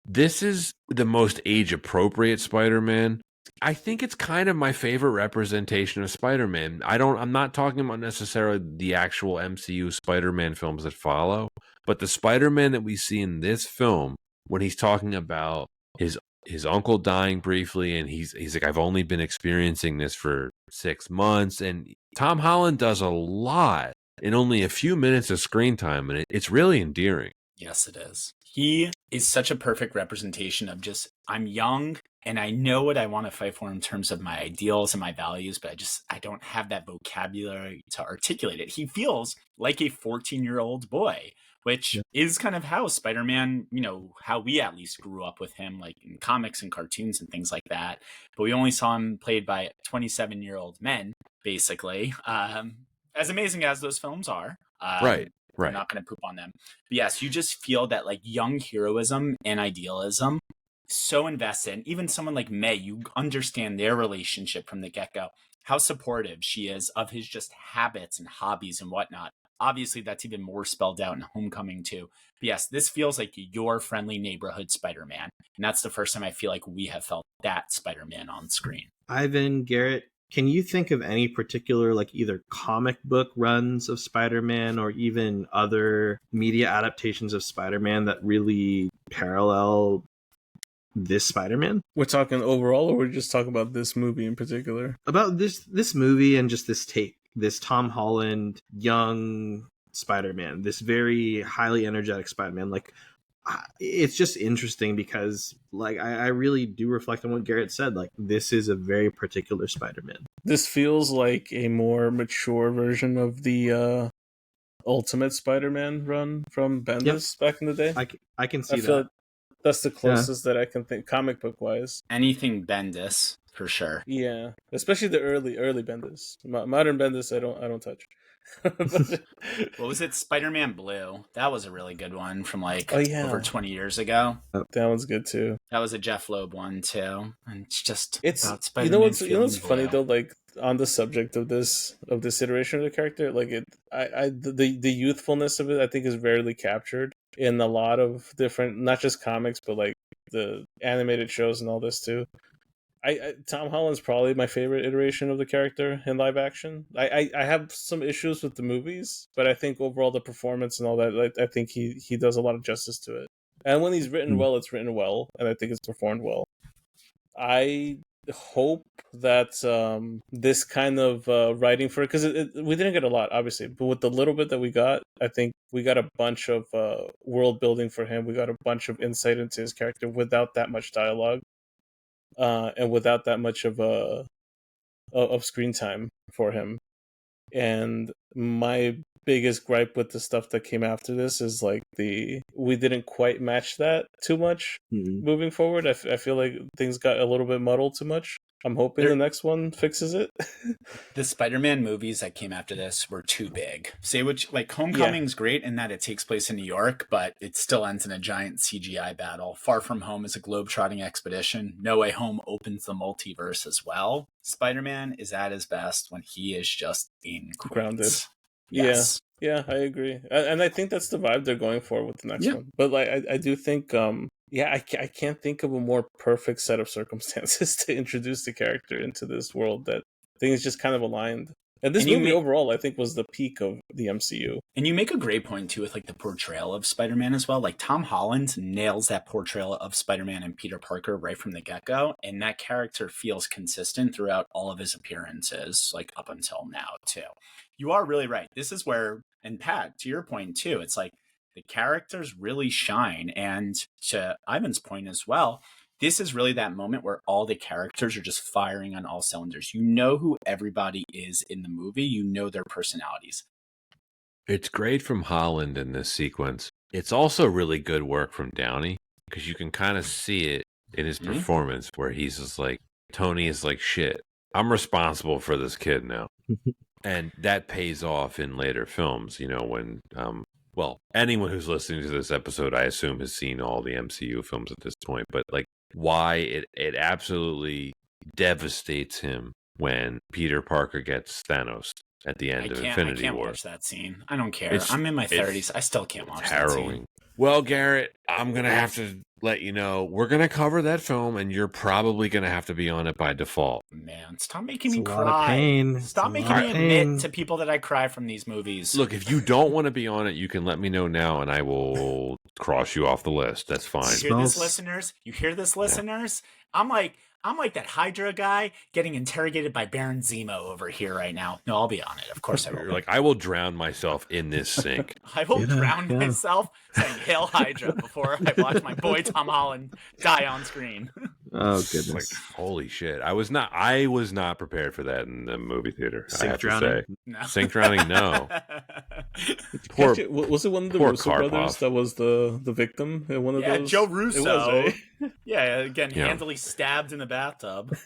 this is the most age-appropriate Spider-Man. I think it's kind of my favorite representation of Spider-Man. I'm not talking about necessarily the actual MCU Spider-Man films that follow, but the Spider-Man that we see in this film, when he's talking about his uncle dying briefly, and he's like, I've only been experiencing this for 6 months, and Tom Holland does a lot in only a few minutes of screen time, and it's really endearing. Yes, it is. He is such a perfect representation of just, I'm young and I know what I want to fight for in terms of my ideals and my values, but I don't have that vocabulary to articulate it. He feels like a 14-year-old boy, which is kind of how Spider-Man, how we at least grew up with him, like in comics and cartoons and things like that. But we only saw him played by 27-year-old men, basically. As amazing as those films are. Right. I'm not going to poop on them. But yes, you just feel that like young heroism and idealism, so invested. Even someone like May, you understand their relationship from the get-go, how supportive she is of his just habits and hobbies and whatnot. Obviously, that's even more spelled out in Homecoming too. But yes, this feels like your friendly neighborhood Spider-Man. And that's the first time I feel like we have felt that Spider-Man on screen. Ivan, Garrett, can you think of any particular, like, either comic book runs of Spider-Man or even other media adaptations of Spider-Man that really parallel this Spider-Man? We're talking overall, or we're just talking about this movie in particular? About this movie and just this take, this Tom Holland young Spider-Man, this very highly energetic Spider-Man. Like, it's just interesting because, like, I really do reflect on what Garrett said. Like, this is a very particular Spider-Man. This feels like a more mature version of the Ultimate Spider-Man run from Bendis back in the day. I can see I feel that. like that's the closest that I can think, comic book wise. Anything Bendis, for sure. Yeah, especially the early Bendis. Modern Bendis, I don't touch. What was it? Spider-Man Blue. That was a really good one from over 20 years ago. That one's good too. That was a Jeff Loeb one too, and it's about you Spider-Man. know what's funny though, like on the subject of this iteration of the character, like the youthfulness of it, I think is rarely captured in a lot of different, not just comics, but like the animated shows and all this too. Tom Holland's probably my favorite iteration of the character in live action. I have some issues with the movies, but I think overall the performance and all that, I think he does a lot of justice to it. And when he's written well, it's written well, and I think it's performed well. I hope that this kind of writing for it, because we didn't get a lot, obviously, but with the little bit that we got, I think we got a bunch of world building for him. We got a bunch of insight into his character without that much dialogue, and without that much of screen time for him. And my biggest gripe with the stuff that came after this is like we didn't quite match that too much moving forward. I feel like things got a little bit muddled too much. I'm hoping the next one fixes it. The Spider-Man movies that came after this were too big. Say which, like, Homecoming's great in that it takes place in New York, but it still ends in a giant CGI battle. Far From Home is a globe-trotting expedition. No Way Home opens the multiverse as well. Spider-Man is at his best when he is just in Queens. Grounded. Yes. Yeah, I agree. And I think that's the vibe they're going for with the next one. But like, I do think, I can't think of a more perfect set of circumstances to introduce the character into this world that things just kind of aligned. And this movie overall, I think, was the peak of the MCU. And you make a great point, too, with like the portrayal of Spider-Man as well. Like, Tom Holland nails that portrayal of Spider-Man and Peter Parker right from the get-go. And that character feels consistent throughout all of his appearances, like up until now, too. You are really right. This is where, and Pat, to your point, too, it's like the characters really shine. And to Ivan's point as well, this is really that moment where all the characters are just firing on all cylinders. You know who everybody is in the movie. You know their personalities. It's great from Holland in this sequence. It's also really good work from Downey because you can kind of see it in his performance where he's just like, Tony is like, shit, I'm responsible for this kid now. And that pays off in later films, you know, when, well, anyone who's listening to this episode, I assume, has seen all the MCU films at this point. But like, why it absolutely devastates him when Peter Parker gets Thanos at the end of Infinity War. I can't watch that scene. I don't care. I'm in my 30s. I still can't watch that scene. Well, Garrett, I'm going to have to let you know, we're going to cover that film, and you're probably going to have to be on it by default. Man, stop making me cry. Stop making me admit to people that I cry from these movies. Look, if you don't want to be on it, you can let me know now, and I will cross you off the list. That's fine. You hear this, listeners? You hear this, listeners? I'm like that Hydra guy getting interrogated by Baron Zemo over here right now. No, I'll be on it. Of course I will. You're like, I will drown myself in this sink. I will drown myself saying Hail Hydra before I watch my boy Tom Holland die on screen. Oh, goodness. Like, holy shit. I was not prepared for that in the movie theater. Sink I have drowning? to say. No. Sink drowning, no. Was it one of the Russo brothers that was the victim in one of those? Joe Russo. It was, again, handily stabbed in the bathtub.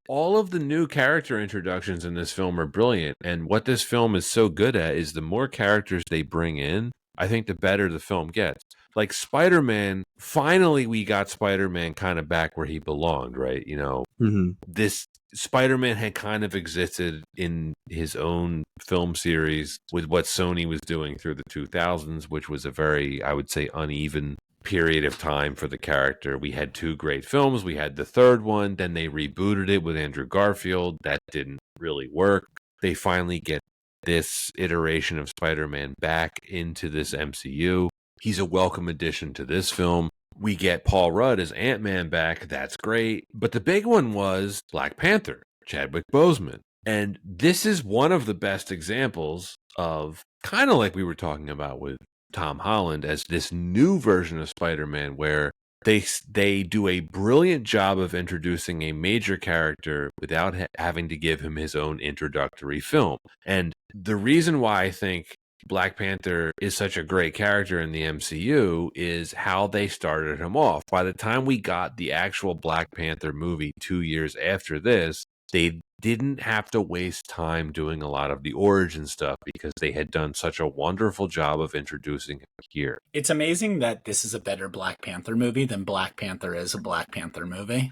All of the new character introductions in this film are brilliant, and what this film is so good at is the more characters they bring in, I think the better the film gets. Like Spider-Man, finally we got Spider-Man kind of back where he belonged, right? You know, this Spider-Man had kind of existed in his own film series with what Sony was doing through the 2000s, which was a very, I would say, uneven period of time for the character. We had two great films. We had the third one. Then they rebooted it with Andrew Garfield. That didn't really work. They finally get this iteration of Spider-Man back into this MCU. He's a welcome addition to this film. We get Paul Rudd as Ant-Man back. That's great. But the big one was Black Panther, Chadwick Boseman. And this is one of the best examples of kind of like we were talking about with Tom Holland as this new version of Spider-Man where they do a brilliant job of introducing a major character without having to give him his own introductory film. And the reason why I think Black Panther is such a great character in the MCU is how they started him off. By the time we got the actual Black Panther movie 2 years after this, they didn't have to waste time doing a lot of the origin stuff because they had done such a wonderful job of introducing him here. It's amazing that this is a better Black Panther movie than Black Panther is a Black Panther movie.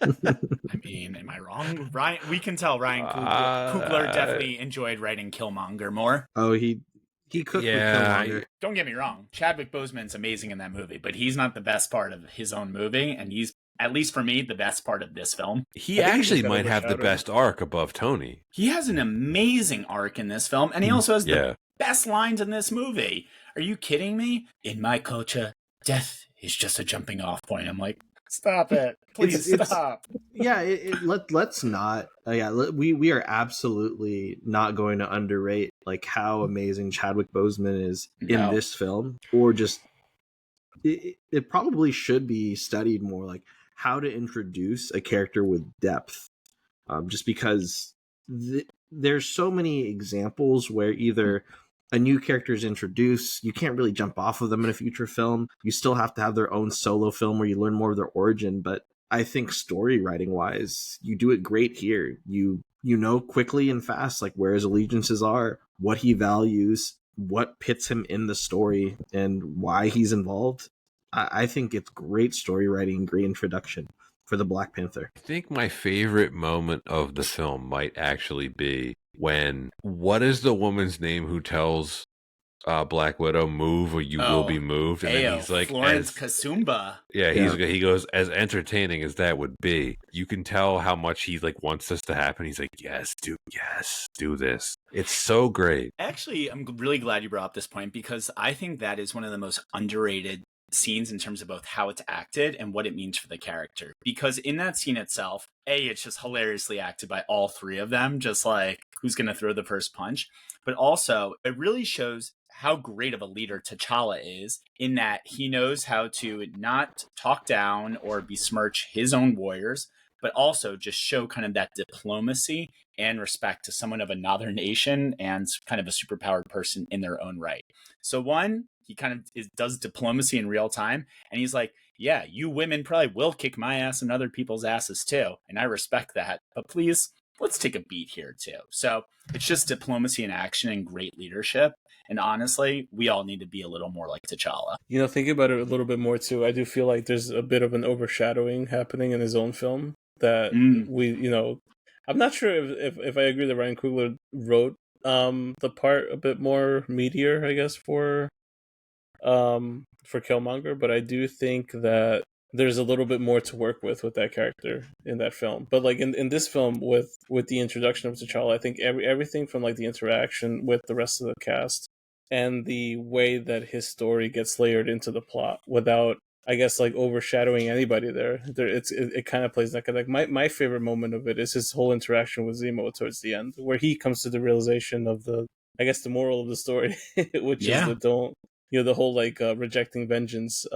I mean, am I wrong? Ryan, we can tell Ryan Coogler definitely enjoyed writing Killmonger more. Oh, he cooked with Killmonger. Don't get me wrong. Chadwick Boseman's amazing in that movie, but he's not the best part of his own movie, and he's at least for me, the best part of this film. He actually might have the best arc above Tony. He has an amazing arc in this film, and he also has the best lines in this movie. Are you kidding me? In my culture, death is just a jumping off point. I'm like, stop it. Please stop. Let's not. We are absolutely not going to underrate like how amazing Chadwick Boseman is in this film, or just it probably should be studied more, like how to introduce a character with depth. Just because there's so many examples where either a new character is introduced, you can't really jump off of them in a future film. You still have to have their own solo film where you learn more of their origin. But I think story writing wise, you do it great here. You know quickly and fast like where his allegiances are, what he values, what pits him in the story, and why he's involved. I think it's great story writing, great introduction for the Black Panther. I think my favorite moment of the film might actually be when, what is the woman's name who tells Black Widow, move or you will be moved? And then he's like, Florence Kasumba. Yeah, he goes, as entertaining as that would be, you can tell how much he like wants this to happen. He's like, yes, do this. It's so great. Actually, I'm really glad you brought up this point, because I think that is one of the most underrated scenes in terms of both how it's acted and what it means for the character. Because in that scene itself, it's just hilariously acted by all three of them, just like who's going to throw the first punch. But also, it really shows how great of a leader T'Challa is, in that he knows how to not talk down or besmirch his own warriors, but also just show kind of that diplomacy and respect to someone of another nation and kind of a superpowered person in their own right. So one, he kind of does diplomacy in real time. And he's like, yeah, you women probably will kick my ass and other people's asses too. And I respect that. But please, let's take a beat here too. So it's just diplomacy in action and great leadership. And honestly, we all need to be a little more like T'Challa. You know, thinking about it a little bit more too, I do feel like there's a bit of an overshadowing happening in his own film that I'm not sure if I agree that Ryan Coogler wrote the part a bit more meatier, I guess, for Killmonger, but I do think that there's a little bit more to work with that character in that film. But like in this film, with the introduction of T'Challa, I think everything from like the interaction with the rest of the cast and the way that his story gets layered into the plot without, I guess, like overshadowing anybody there. It kind of plays that. Like my favorite moment of it is his whole interaction with Zemo towards the end, where he comes to the realization of the moral of the story, which is that the whole like rejecting vengeance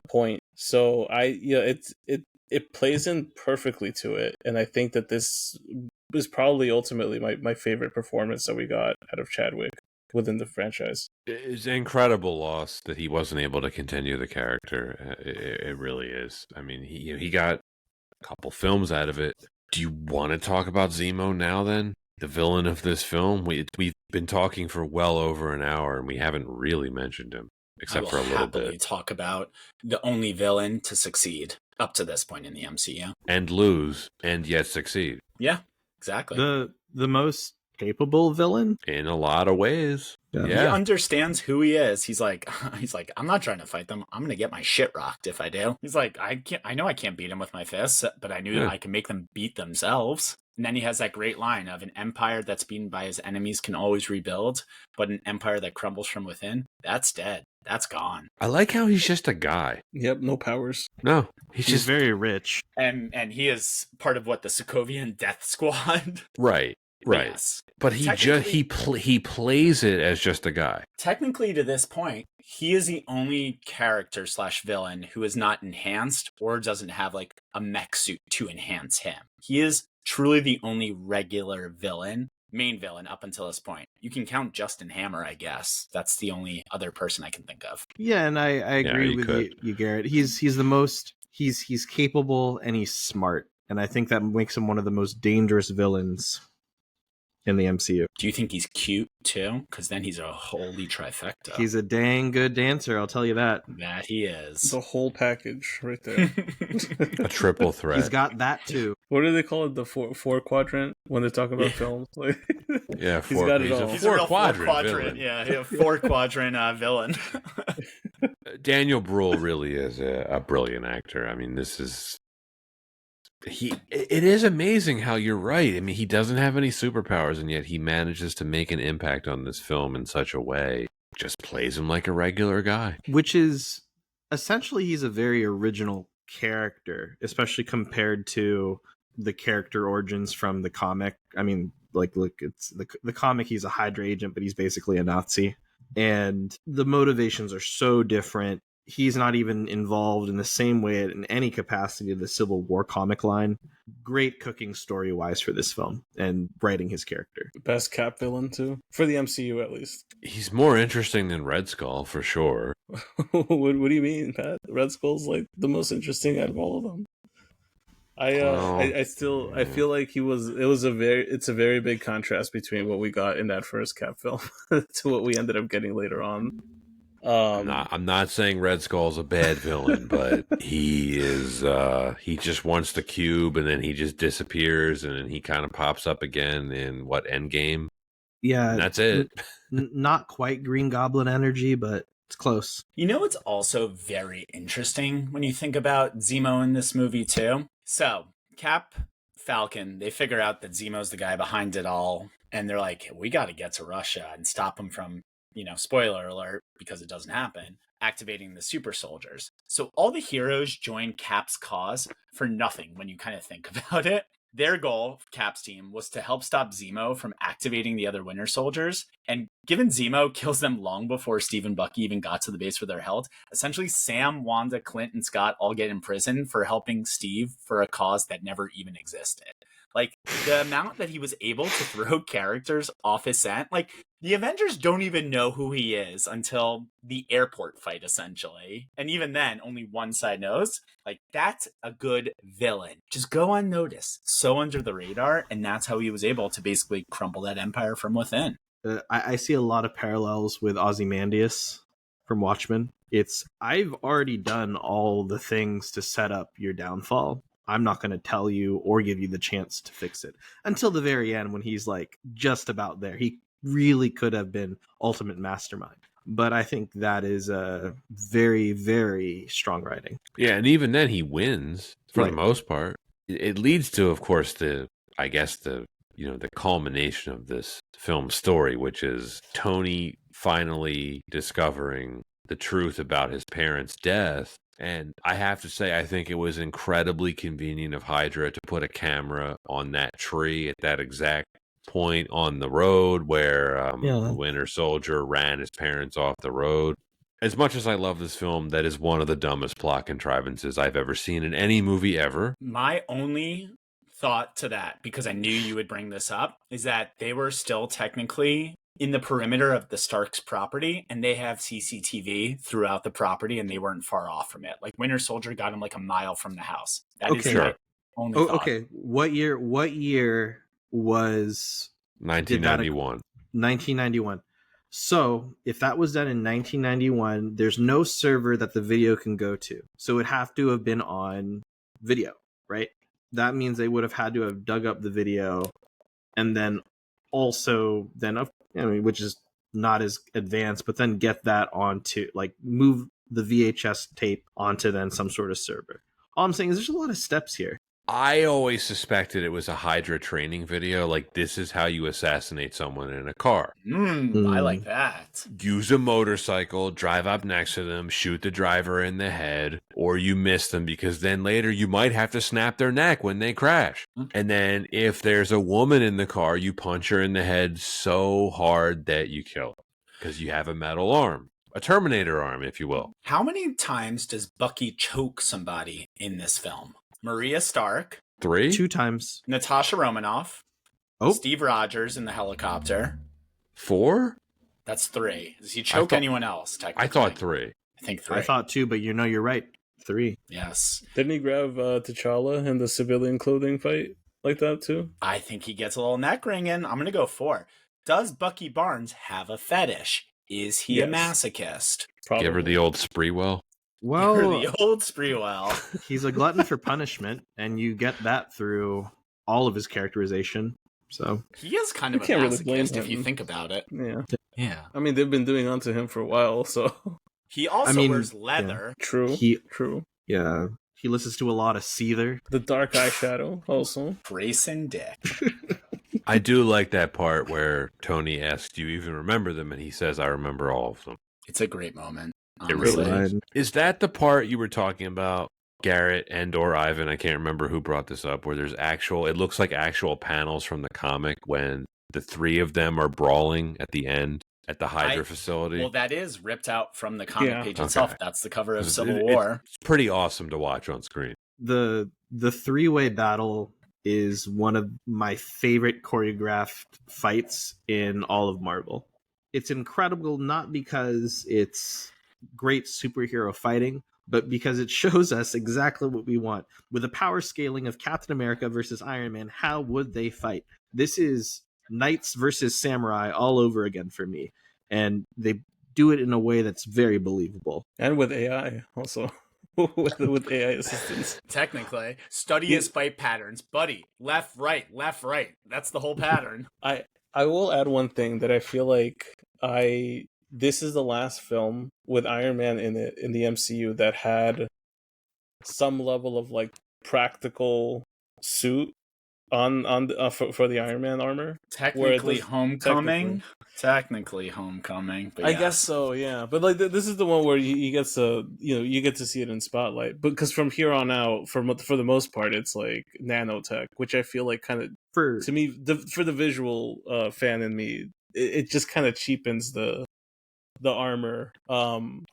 point. So it plays in perfectly to it, and I think that this is probably ultimately my favorite performance that we got out of Chadwick within the franchise. It's an incredible loss that he wasn't able to continue the character. It really is. I mean, he got a couple films out of it. Do you want to talk about Zemo now then? The villain of this film? We've been talking for well over an hour and we haven't really mentioned him, except for a little bit. I will happily talk about the only villain to succeed up to this point in the MCU. And lose, and yet succeed. Yeah, exactly. The most capable villain? In a lot of ways. Yeah. He understands who he is. He's like, I'm not trying to fight them. I'm gonna get my shit rocked if I do. He's like, I know I can't beat them with my fists, but I knew I can make them beat themselves. And then he has that great line of, an empire that's beaten by his enemies can always rebuild, but an empire that crumbles from within, that's dead. That's gone. I like how he's just a guy. Yep, no powers. No, he's just very rich. And he is part of the Sokovian Death Squad. Right. Yes. But he plays it as just a guy. Technically, to this point, he is the only character / villain who is not enhanced or doesn't have like a mech suit to enhance him. He is truly the only regular main villain up until this point. You can count Justin Hammer, I guess. That's the only other person I can think of. Yeah, and I agree with you, Garrett. He's the most he's capable and he's smart, and I think that makes him one of the most dangerous villains in the MCU. Do you think he's cute too? Because then he's a holy trifecta. He's a dang good dancer, I'll tell you that. That he is. The whole package right there. A triple threat. He's got that too. What do they call it? The four quadrant when they talk about films? Like, yeah, he's got it all. He's a four quadrant. Yeah, 4 quadrant villain. Daniel Bruhl really is a brilliant actor. I mean, this is It is amazing how you're right. I mean, he doesn't have any superpowers, and yet he manages to make an impact on this film in such a way. Just plays him like a regular guy. Which is essentially, he's a very original character, especially compared to the character origins from the comic. I mean, like, look, it's the comic, he's a Hydra agent, but he's basically a Nazi. And the motivations are so different. He's not even involved in the same way in any capacity of the Civil War comic line. Great cooking story-wise for this film and writing his character. Best Cap villain, too. For the MCU, at least. He's more interesting than Red Skull, for sure. what do you mean, Pat? Red Skull's like the most interesting out of all of them. I feel like it's a very big contrast between what we got in that first Cap film to what we ended up getting later on. I'm not saying Red Skull's a bad villain, but he is. He just wants the cube, and then he just disappears, and then he kind of pops up again in Endgame. Yeah, and that's it. Not quite Green Goblin energy, but it's close. You know, it's also very interesting when you think about Zemo in this movie too. So Cap, Falcon, they figure out that Zemo's the guy behind it all, and they're like, we got to get to Russia and stop him from, spoiler alert, because it doesn't happen, activating the super soldiers. So all the heroes join Cap's cause for nothing when you kind of think about it. Their goal, Cap's team, was to help stop Zemo from activating the other Winter Soldiers. And given Zemo kills them long before Steve and Bucky even got to the base where they're held, essentially Sam, Wanda, Clint, and Scott all get imprisoned for helping Steve for a cause that never even existed. Like, the amount that he was able to throw characters off his scent, like, the Avengers don't even know who he is until the airport fight, essentially. And even then, only one side knows. Like, that's a good villain. Just go unnoticed, so under the radar, and that's how he was able to basically crumble that empire from within. I see a lot of parallels with Ozymandias from Watchmen. I've already done all the things to set up your downfall. I'm not going to tell you or give you the chance to fix it until the very end when he's like just about there. He really could have been ultimate mastermind. But I think that is a very, very strong writing. Yeah, and even then he wins for Right. the most part. It leads to, of course, the culmination of this film story, which is Tony finally discovering the truth about his parents' death. And I have to say, I think it was incredibly convenient of Hydra to put a camera on that tree at that exact point on the road where the Winter Soldier ran his parents off the road. As much as I love this film, that is one of the dumbest plot contrivances I've ever seen in any movie ever. My only thought to that, because I knew you would bring this up, is that they were still technically in the perimeter of the Starks property, and they have CCTV throughout the property, and they weren't far off from it. Like, Winter Soldier got him like a mile from the house. That is my only thought. Okay. What year was 1991. 1991. So if that was done in 1991, there's no server that the video can go to. So it would have to have been on video, right? That means they would have had to have dug up the video and then also which is not as advanced, but then get that onto, like, move the VHS tape onto then some sort of server. All I'm saying is there's a lot of steps here. I always suspected it was a Hydra training video, like this is how you assassinate someone in a car. I like that. Use a motorcycle, drive up next to them, shoot the driver in the head, or you miss them because then later you might have to snap their neck when they crash. And then if there's a woman in the car, you punch her in the head so hard that you kill her because you have a metal arm. A Terminator arm, if you will. How many times does Bucky choke somebody in this film? Maria Stark. 3? 2 times. Natasha Romanoff. Oh. Steve Rogers in the helicopter. 4? That's 3. Does he choke anyone else, technically? I thought 3. I think 3. I thought 2, but you're right. 3. Yes. Didn't he grab T'Challa in the civilian clothing fight like that too? I think he gets a little neck ringing. I'm going to go 4. Does Bucky Barnes have a fetish? Is he a masochist? Probably. Give her the old Spreewell. Well, the old Spreewell. He's a glutton for punishment, and you get that through all of his characterization. So he is kind of a can't really blame masochist if you him. think about it. Yeah. I mean, they've been doing onto him for a while, so He also wears leather. True. True. Yeah. He listens to a lot of Seether. The dark eyeshadow also. Grayson Dick. I do like that part where Tony asks, "Do you even remember them?" And he says, "I remember all of them." It's a great moment. It Honestly. really is. Is that the part you were talking about, Garrett and or Ivan? I can't remember who brought this up, where there's it looks like actual panels from the comic when the three of them are brawling at the end at the Hydra facility. Well, that is ripped out from the comic page itself. That's the cover of Civil It's War. pretty awesome to watch on screen. The three-way battle is one of my favorite choreographed fights in all of Marvel. It's incredible not because it's great superhero fighting, but because it shows us exactly what we want. With the power scaling of Captain America versus Iron Man, how would they fight? This is knights versus samurai all over again for me. And they do it in a way that's very believable. And with AI also. with AI assistance. Technically, study his fight patterns. Buddy, left, right. That's the whole pattern. I will add one thing that I feel like this is the last film with Iron Man in it in the MCU that had some level of like practical suit on for the Iron Man armor. Technically Homecoming. But I guess so, yeah. But like this is the one where you get to you get to see it in spotlight. Because from here on out, for the most part, it's like nanotech, which I feel like kind of to me for the visual fan in me, it just kind of cheapens the armor.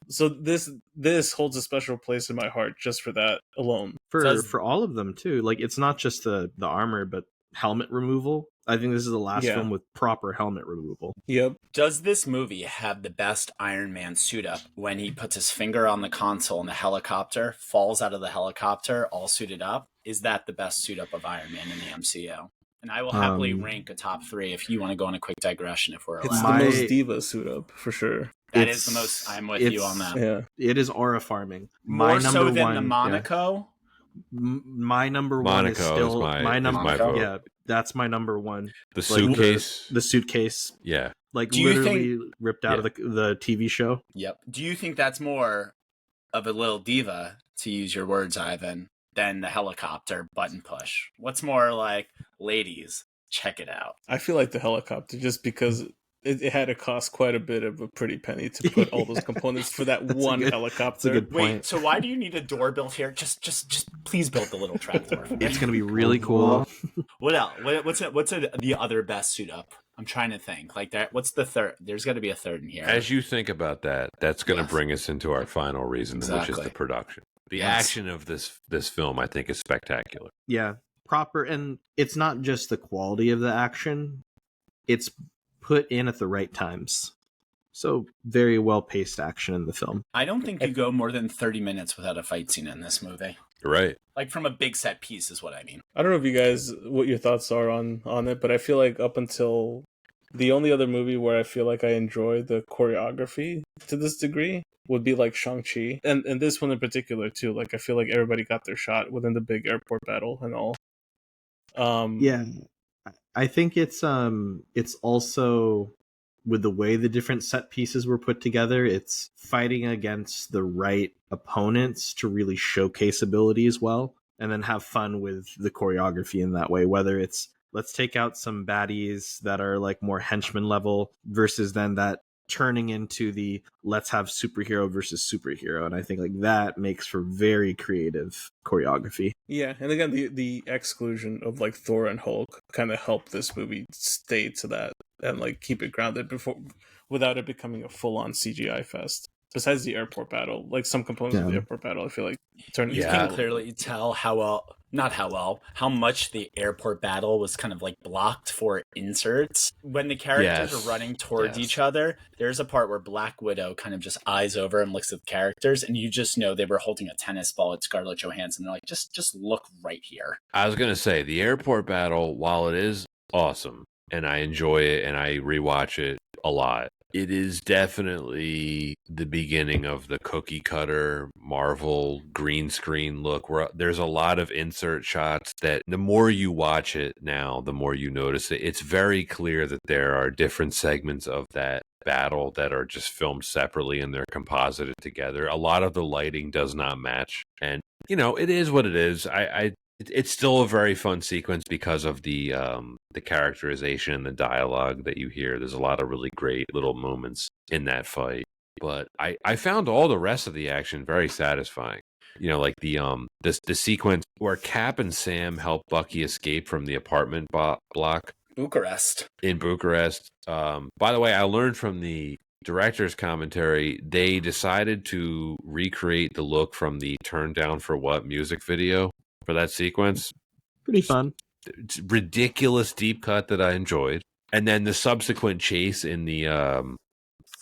So this holds a special place in my heart just for that alone. For all of them too. Like it's not just the armor, but helmet removal. I think this is the last film with proper helmet removal. Yep. Does this movie have the best Iron Man suit up when he puts his finger on the console and the helicopter falls out of the helicopter all suited up? Is that the best suit up of Iron Man in the MCU? And I will happily rank a top 3 if you want to go on a quick digression if we're allowed. It's the most diva suit up for sure. That is the most. I'm with you on that. Yeah. It is aura farming. More so than the Monaco. My number Monaco one is still my number. my vote. Yeah, that's my number one. The suitcase. The suitcase. Yeah. Like literally ripped out of the TV show. Yep. Do you think that's more of a little diva, to use your words, Ivan, than the helicopter button push? What's more like, ladies, check it out? I feel like the helicopter, just because it had to cost quite a bit of a pretty penny to put all those components for that one helicopter. That's a good point. Wait, so why do you need a door built here? Just please build the little trapdoor. It's gonna be really cool. What else? What's the other best suit up? I'm trying to think. Like that. What's the third? There's got to be a third in here. As you think about that, that's going to bring us into our final reason, which is the production. The action of this film, I think, is spectacular. Yeah, proper, and it's not just the quality of the action; it's put in at the right times. So very well paced action in the film. I don't think you go more than 30 minutes without a fight scene in this movie. Right. Like from a big set piece is what I mean. I don't know if you guys, what your thoughts are on it, but I feel like up until the only other movie where I feel like I enjoy the choreography to this degree would be like Shang-Chi. And this one in particular too. Like I feel like everybody got their shot within the big airport battle and all. Yeah. I think it's also with the way the different set pieces were put together, it's fighting against the right opponents to really showcase ability as well, and then have fun with the choreography in that way, whether it's let's take out some baddies that are like more henchman level versus then that turning into the let's have superhero versus superhero. And I think like that makes for very creative choreography. Yeah, and again the exclusion of like Thor and Hulk kind of helped this movie stay to that and like keep it grounded without it becoming a full-on CGI fest. Besides the airport battle, like some components of the airport battle, I feel like turned. You can clearly tell how much the airport battle was kind of like blocked for inserts. When the characters are running towards each other, there's a part where Black Widow kind of just eyes over and looks at the characters, and you just know they were holding a tennis ball at Scarlett Johansson. They're like, just look right here. I was gonna say the airport battle, while it is awesome and I enjoy it and I rewatch it a lot, it is definitely the beginning of the cookie cutter Marvel green screen look, where there's a lot of insert shots that the more you watch it now, the more you notice it. It's very clear that there are different segments of that battle that are just filmed separately and they're composited together. A lot of the lighting does not match, and it is what it is. It's still a very fun sequence because of the characterization and the dialogue that you hear. There's a lot of really great little moments in that fight. But I found all the rest of the action very satisfying. Like the sequence where Cap and Sam help Bucky escape from the apartment block in Bucharest. By the way, I learned from the director's commentary, they decided to recreate the look from the Turn Down for What music video for that sequence. Pretty fun. It's ridiculous deep cut that I enjoyed. And then the subsequent chase in the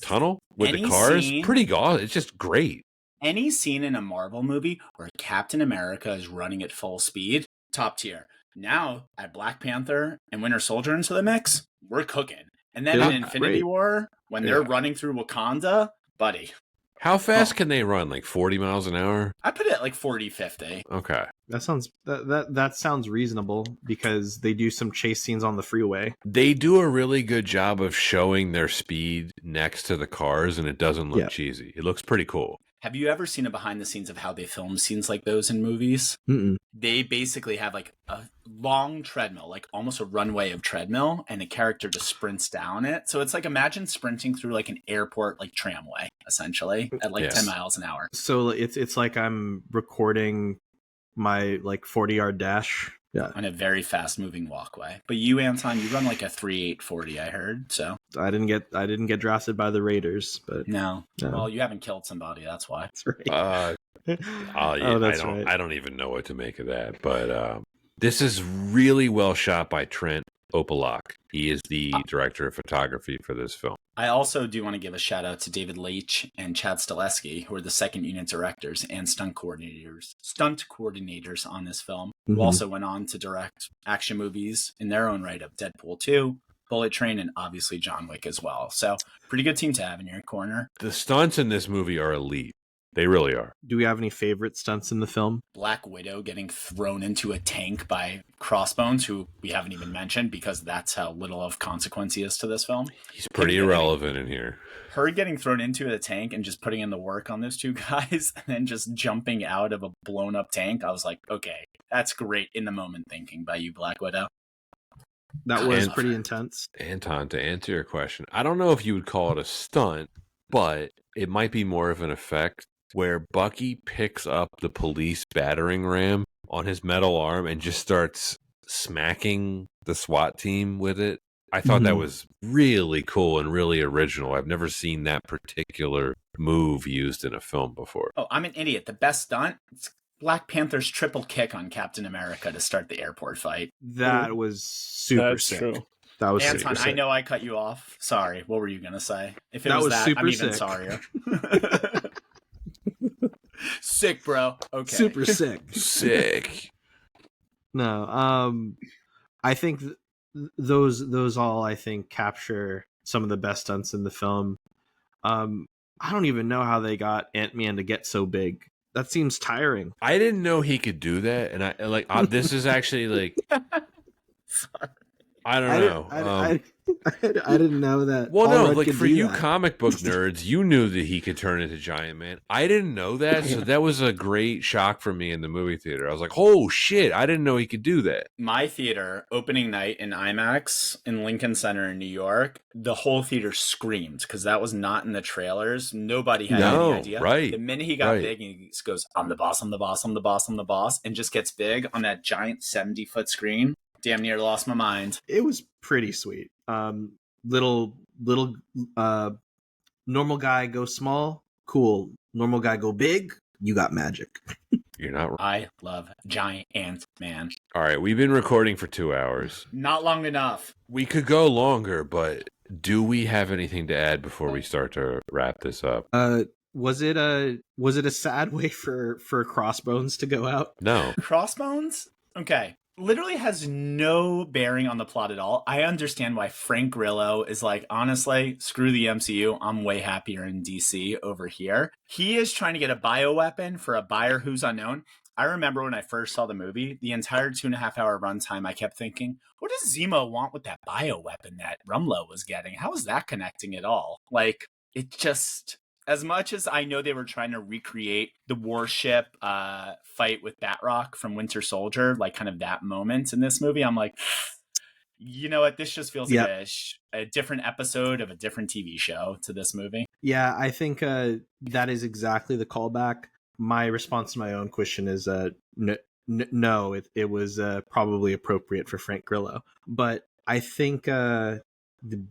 tunnel with the cars, pretty awesome. It's just great. Any scene in a Marvel movie where Captain America is running at full speed, top tier. Now, add Black Panther and Winter Soldier into the mix, we're cooking. And then in Infinity War, when they're running through Wakanda, buddy. How fast can they run? Like 40 miles an hour? I put it at like 40, 50. Okay. That sounds reasonable because they do some chase scenes on the freeway. They do a really good job of showing their speed next to the cars, and it doesn't look cheesy. It looks pretty cool. Have you ever seen a behind the scenes of how they film scenes like those in movies? Mm-mm. They basically have like a long treadmill, like almost a runway of treadmill, and a character just sprints down it. So it's like, imagine sprinting through like an airport, like tramway, essentially, at like 10 miles an hour. So it's like I'm recording my like 40-yard dash. Yeah. On a very fast moving walkway. But you, Anton, you run like a 3.840, I heard. So I didn't get drafted by the Raiders, but no. Well, you haven't killed somebody, that's why. That's right. I don't even know what to make of that. But this is really well shot by Trent Opalak. He is the director of photography for this film. I also do want to give a shout out to David Leitch and Chad Stileski, who are the second unit directors and stunt coordinators on this film, who also went on to direct action movies in their own right of Deadpool 2, Bullet Train, and obviously John Wick as well. So pretty good team to have in your corner. The stunts in this movie are elite. They really are. Do we have any favorite stunts in the film? Black Widow getting thrown into a tank by Crossbones, who we haven't even mentioned because that's how little of consequence he is to this film. He's pretty irrelevant in here. Her getting thrown into a tank and just putting in the work on those two guys and then just jumping out of a blown up tank. I was like, okay, that's great in the moment thinking by you, Black Widow. That was pretty intense. Anton, to answer your question, I don't know if you would call it a stunt, but it might be more of an effect where Bucky picks up the police battering ram on his metal arm and just starts smacking the SWAT team with it. I thought that was really cool and really original. I've never seen that particular move used in a film before. Oh, I'm an idiot. The best stunt? It's Black Panther's triple kick on Captain America to start the airport fight. That was super sick. True. That was Anton, super sick. I know I cut you off. Sorry. What were you going to say? If it was that, super I'm even sick. sorrier. Sick, bro. Okay. Super sick. Sick. No, I think those all I think capture some of the best stunts in the film. I don't even know how they got Ant-Man to get so big. That seems tiring. I didn't know he could do that, and I like this is actually like Sorry. I don't know. I didn't know that. Well, Paul no, Rudd like could for do you that. comic book nerds, you knew that he could turn into Giant Man. I didn't know that, so that was a great shock for me in the movie theater. I was like, "Oh shit! I didn't know he could do that." My theater, opening night in IMAX in Lincoln Center in New York, the whole theater screamed because that was not in the trailers. Nobody had any idea. Right. The minute he got big, he just goes, "I'm the boss, I'm the boss, I'm the boss, I'm the boss," and just gets big on that giant 70-foot screen. Damn near lost my mind. It was pretty sweet. Little normal guy go small, cool. Normal guy go big, you got magic. You're not wrong. I love Giant Man. All right, we've been recording for 2 hours. Not long enough. We could go longer, but do we have anything to add before we start to wrap this up? Was it a sad way for Crossbones to go out? No. Crossbones? Okay. Literally has no bearing on the plot at all. I understand why Frank Grillo is like, honestly, screw the MCU. I'm way happier in DC over here. He is trying to get a bioweapon for a buyer who's unknown. I remember when I first saw the movie, the entire 2.5 hour runtime, I kept thinking, what does Zemo want with that bioweapon that Rumlow was getting? How is that connecting at all? Like, it just... as much as I know they were trying to recreate the warship fight with Batroc from Winter Soldier, like kind of that moment in this movie, I'm like, you know what? This just feels like a different episode of a different TV show to this movie. Yeah, I think that is exactly the callback. My response to my own question is no, it was probably appropriate for Frank Grillo. But I think the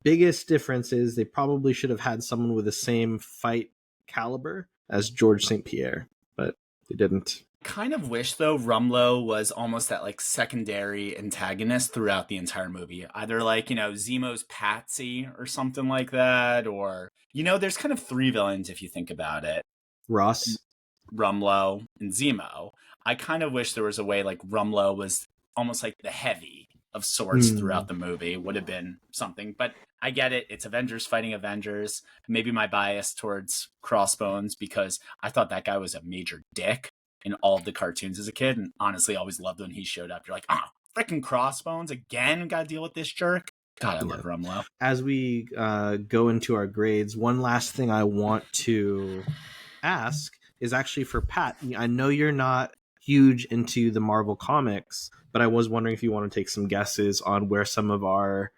biggest difference is they probably should have had someone with the same fight caliber as George St. Pierre, but they didn't. Kind of wish, though, Rumlow was almost that like secondary antagonist throughout the entire movie. Either like, Zemo's Patsy or something like that, or, there's kind of three villains if you think about it. Ross, Rumlow, and Zemo. I kind of wish there was a way like Rumlow was almost like the heavy of sorts throughout the movie. Would have been something, but I get it. It's Avengers fighting Avengers. Maybe my bias towards Crossbones because I thought that guy was a major dick in all of the cartoons as a kid, and honestly always loved when he showed up. You're like, freaking Crossbones again, gotta deal with this jerk. God, I love Rumlow. As we go into our grades, one last thing I want to ask is actually for Pat. I know you're not huge into the Marvel comics, but I was wondering if you want to take some guesses on where some of our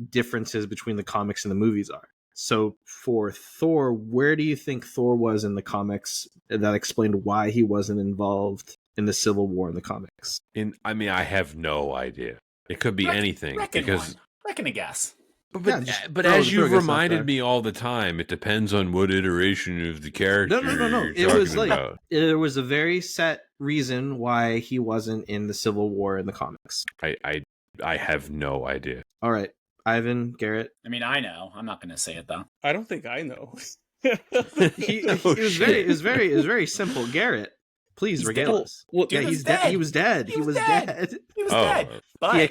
differences between the comics and the movies are. So for Thor, where do you think Thor was in the comics that explained why he wasn't involved in the Civil War in the comics? I have no idea. It could be anything. Reckon a guess. But as you've reminded me all the time, it depends on what iteration of the character. No. It was like there was a very set reason why he wasn't in the Civil War in the comics. I have no idea. All right. Ivan, Garrett. I mean, I know. I'm not going to say it though. I don't think I know. It was very simple. Garrett, please regale us. Well, he's dead. He was dead. He was dead. He was dead. But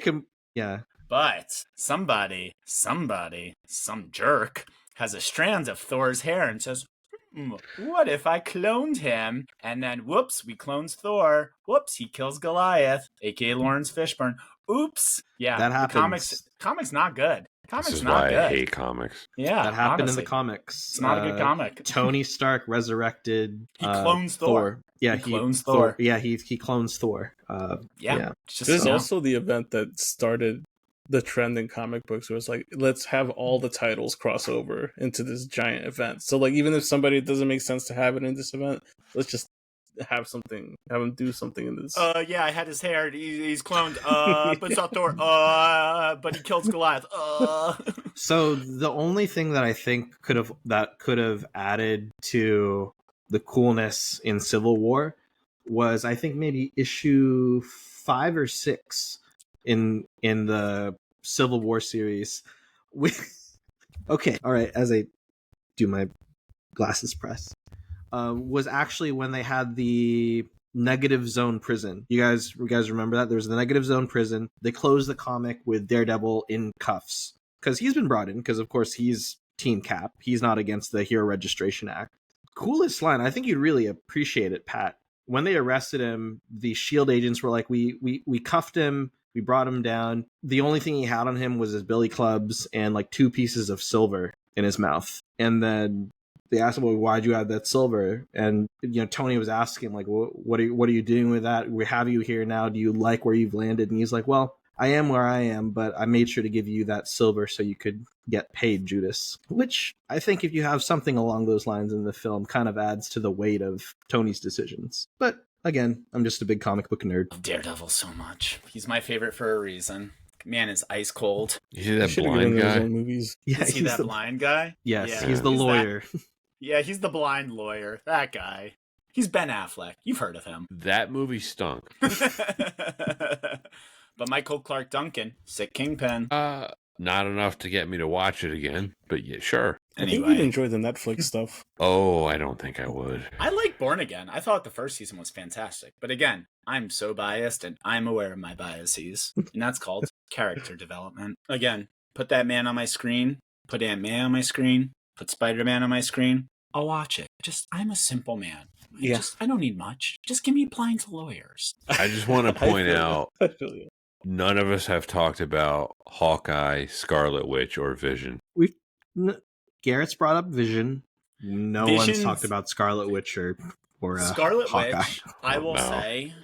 But somebody, some jerk has a strand of Thor's hair and says, what if I cloned him? And then, whoops, we clones Thor. Whoops, he kills Goliath, aka Lawrence Fishburne. Oops. Yeah, that happens. Comics not good. This is why I hate comics. Yeah, that happened in the comics. It's not a good comic. Tony Stark resurrected. He clones Thor. Yeah, he clones Thor. Yeah, he clones Thor. This is also the event that started the trend in comic books where it's like, let's have all the titles cross over into this giant event. So like, even if somebody doesn't make sense to have it in this event, let's just have him do something in this. Yeah, I had his hair. He's cloned. But it's not Thor. But he kills Goliath. So the only thing that I think could have added to the coolness in Civil War was, I think, maybe issue 5 or 6 in the Civil War series. Okay, all right. As I do my glasses press. Was actually when they had the Negative Zone prison. You guys remember that? There was the Negative Zone prison. They closed the comic with Daredevil in cuffs because he's been brought in because, of course, he's Team Cap. He's not against the Hero Registration Act. Coolest line. I think you'd really appreciate it, Pat. When they arrested him, the SHIELD agents were like, we cuffed him. We brought him down. The only thing he had on him was his billy clubs and like 2 pieces of silver in his mouth. And then they asked him, well, why'd you have that silver? And, Tony was asking, like, what are you doing with that? We have you here now. Do you like where you've landed? And he's like, well, I am where I am, but I made sure to give you that silver so you could get paid, Judas. Which I think if you have something along those lines in the film kind of adds to the weight of Tony's decisions. But again, I'm just a big comic book nerd. Daredevil so much. He's my favorite for a reason. Man is ice cold. You see that blind guy? Movies. Yeah, is he that blind guy? Yes, yeah. He's the lawyer. Yeah, he's the blind lawyer. That guy. He's Ben Affleck. You've heard of him. That movie stunk. But Michael Clark Duncan, sick Kingpin. Not enough to get me to watch it again, but yeah, sure. Anyway. I think you'd enjoy the Netflix stuff. Oh, I don't think I would. I like Born Again. I thought the first season was fantastic. But again, I'm so biased, and I'm aware of my biases. And that's called character development. Again, put that man on my screen. Put Ant-Man on my screen. Put Spider-Man on my screen. I'll watch it. I'm a simple man. I don't need much. Just give me applying to lawyers. I just want to point out, none of us have talked about Hawkeye, Scarlet Witch, or Vision. Garrett's brought up Vision. No Vision's- one's talked about Scarlet Witch or Scarlet Hawkeye. Witch, I will say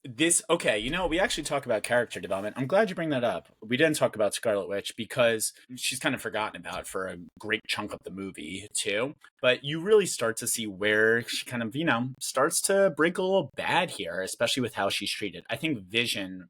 this. Okay, you know, we actually talk about character development. I'm glad you bring that up. We didn't talk about Scarlet Witch because she's kind of forgotten about for a great chunk of the movie too. But you really start to see where she kind of, you know, starts to break a little bad here, especially with how she's treated. I think Vision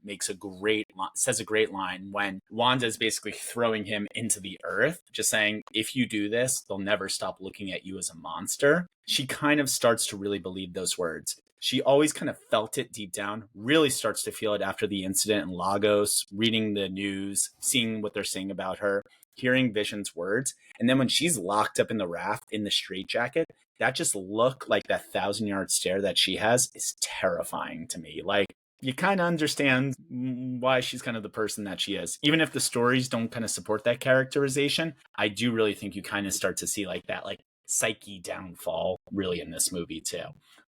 says a great line when Wanda's basically throwing him into the earth, just saying, if you do this, they'll never stop looking at you as a monster. She kind of starts to really believe those words. She always kind of felt it deep down, really starts to feel it after the incident in Lagos, reading the news, seeing what they're saying about her, hearing Vision's words. And then when she's locked up in the raft in the straitjacket, that just look like that 1,000-yard stare that she has is terrifying to me. Like, you kind of understand why she's kind of the person that she is. Even if the stories don't kind of support that characterization, I do really think you kind of start to see like that, like, psyche downfall really in this movie too.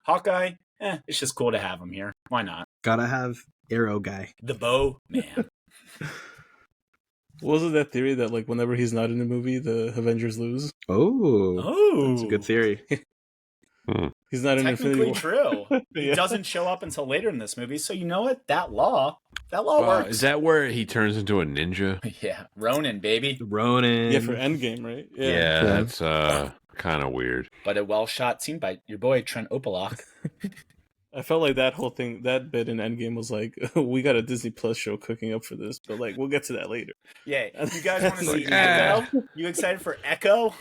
Hawkeye, it's just cool to have him here. Why not? Gotta have Arrow guy. The bow man. Wasn't that theory that like whenever he's not in the movie, the Avengers lose? Oh, that's a good theory. He's not in Infinity Technically War. true. He Yeah. doesn't show up until later in this movie. So you know what? That law works. Is that where he turns into a ninja? Yeah, Ronin, baby. Ronan. Yeah, for Endgame, right? Yeah, that's kind of weird. But a well-shot scene by your boy Trent Opalak. I felt like that whole thing, that bit in Endgame was like, we got a Disney Plus show cooking up for this, but like, we'll get to that later. Yeah, you guys want to see Like, Echo? You excited for Echo?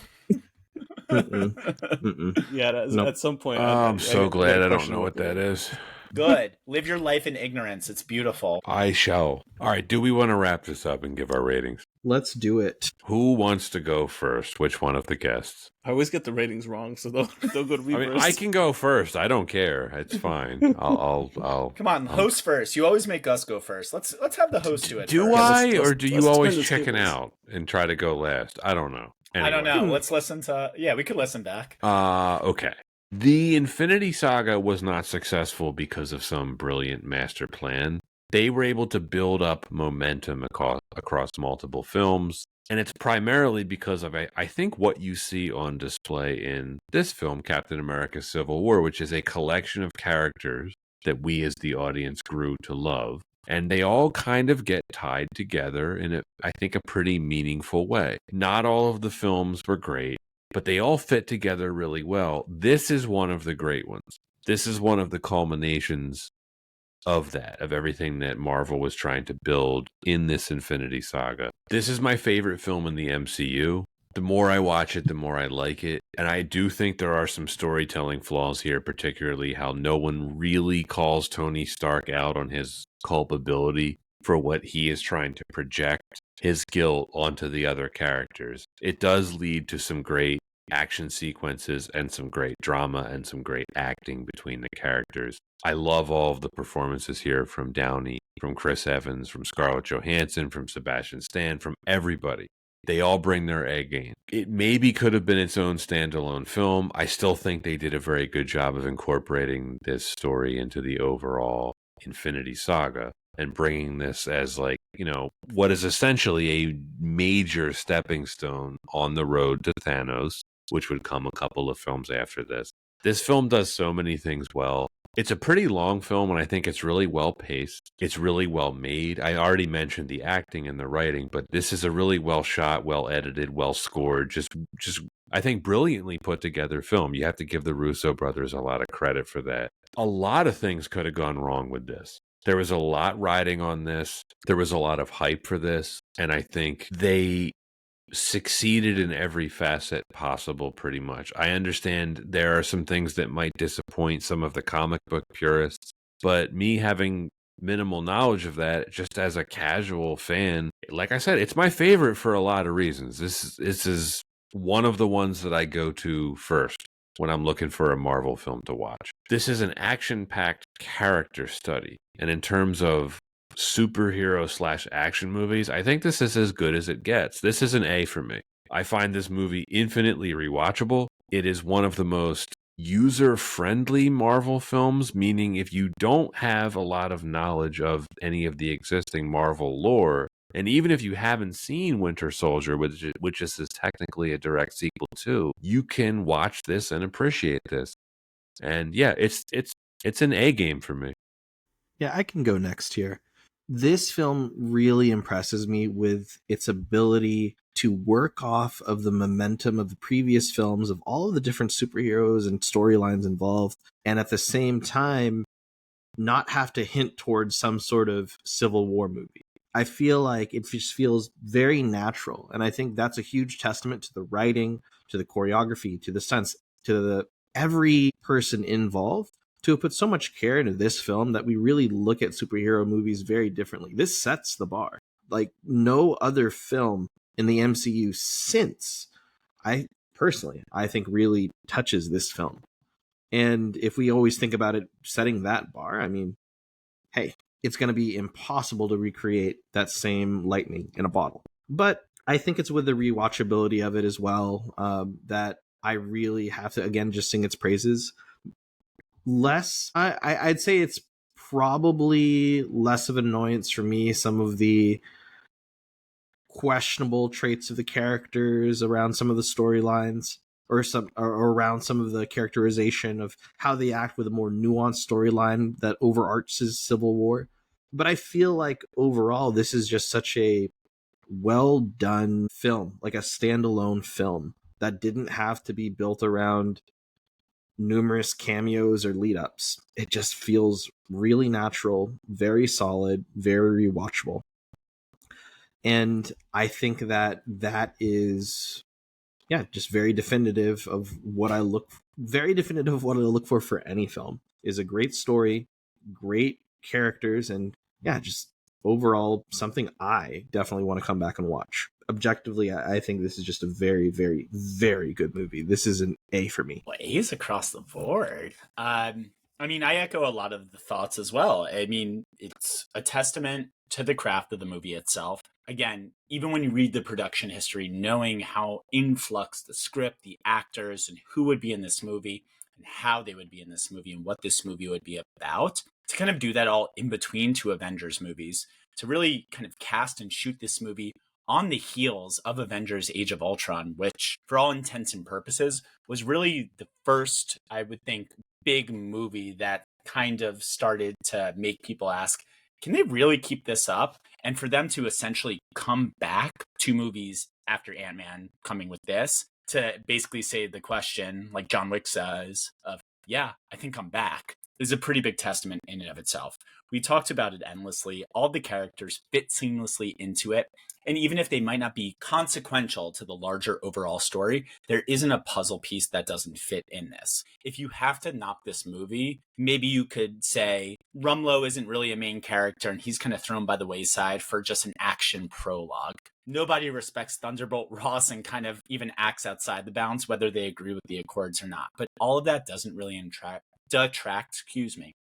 Yeah, Nope. at some point. I'm so glad I don't question know what that is. Good. Live your life in ignorance. It's beautiful. I shall. All right, do we want to wrap this up and give our ratings? Let's do it. Who wants to go first? Which one of the guests? I always get the ratings wrong, so they'll go to I mean, reverse. I can go first. I don't care. It's fine. I'll. Come on, host first. You always make us go first. Let's have the host do it. Do first. I, let's- or do let's you always turn the chicken tables. out and try to go last? I don't know. I don't Anyway. know. Let's listen to. Yeah, we could listen back. Okay. The Infinity Saga was not successful because of some brilliant master plan. They were able to build up momentum across multiple films, and it's primarily because of, I think, what you see on display in this film, Captain America Civil War, which is a collection of characters that we as the audience grew to love. And they all kind of get tied together in, I think, a pretty meaningful way. Not all of the films were great, but they all fit together really well. This is one of the great ones. This is one of the culminations of that, of everything that Marvel was trying to build in this Infinity Saga. This is my favorite film in the MCU. The more I watch it, the more I like it. And I do think there are some storytelling flaws here, particularly how no one really calls Tony Stark out on his culpability for what he is trying to project his guilt onto the other characters. It does lead to some great action sequences and some great drama and some great acting between the characters. I love all of the performances here from Downey, from Chris Evans, from Scarlett Johansson, from Sebastian Stan, from everybody. They all bring their A game. It maybe could have been its own standalone film. I still think they did a very good job of incorporating this story into the overall Infinity Saga and bringing this as, like, you know, what is essentially a major stepping stone on the road to Thanos, which would come a couple of films after this. This film does so many things well. It's a pretty long film, and I think it's really well paced. It's really well made. I already mentioned the acting and the writing, but this is a really well shot, well edited, well scored, just I think brilliantly put together film. You have to give the Russo brothers a lot of credit for that. A lot of things could have gone wrong with this. There was a lot riding on this. There was a lot of hype for this, and I think they succeeded in every facet possible, pretty much. I understand there are some things that might disappoint some of the comic book purists, but me having minimal knowledge of that, just as a casual fan, like I said, it's my favorite for a lot of reasons. This is one of the ones that I go to first when I'm looking for a Marvel film to watch. This is an action-packed character study, and in terms of superhero / action movies, I think this is as good as it gets. This is an A for me. I find this movie infinitely rewatchable. It is one of the most user-friendly Marvel films, meaning if you don't have a lot of knowledge of any of the existing Marvel lore And even if you haven't seen Winter Soldier, which is technically a direct sequel to, you can watch this and appreciate this. And yeah, it's an A game for me. Yeah, I can go next here. This film really impresses me with its ability to work off of the momentum of the previous films, of all of the different superheroes and storylines involved, and at the same time, not have to hint towards some sort of Civil War movie. I feel like it just feels very natural. And I think that's a huge testament to the writing, to the choreography, to the stunts, to the every person involved to put so much care into this film that we really look at superhero movies very differently. This sets the bar. Like no other film in the MCU since, I think really touches this film. And if we always think about it setting that bar, I mean, hey, it's going to be impossible to recreate that same lightning in a bottle. But I think it's with the rewatchability of it as well that I really have to, again, just sing its praises. I'd say it's probably less of an annoyance for me, some of the questionable traits of the characters around some of the storylines or around some of the characterization of how they act with a more nuanced storyline that overarches Civil War. But I feel like overall, this is just such a well done film, like a standalone film that didn't have to be built around numerous cameos or lead ups. It just feels really natural, very solid, very rewatchable. And I think that is, just very definitive of what I look for any film. Is a great story, great characters, and just overall something I definitely want to come back and watch. Objectively, I think this is just a very, very, very good movie. This is an A for me. Well, A's across the board. I echo a lot of the thoughts as well. I mean, it's a testament to the craft of the movie itself. Again, even when you read the production history, knowing how in flux the script, the actors, and who would be in this movie, and how they would be in this movie, and what this movie would be about, to kind of do that all in between two Avengers movies, to really kind of cast and shoot this movie on the heels of Avengers Age of Ultron, which, for all intents and purposes, was really the first, I would think, big movie that kind of started to make people ask, can they really keep this up? And for them to essentially come back 2 movies after Ant-Man coming with this, to basically say the question, like John Wick says, of, yeah, I think I'm back, is a pretty big testament in and of itself. We talked about it endlessly. All the characters fit seamlessly into it. And even if they might not be consequential to the larger overall story, there isn't a puzzle piece that doesn't fit in this. If you have to knock this movie, maybe you could say Rumlow isn't really a main character and he's kind of thrown by the wayside for just an action prologue. Nobody respects Thunderbolt Ross and kind of even acts outside the bounds, whether they agree with the Accords or not. But all of that doesn't really detract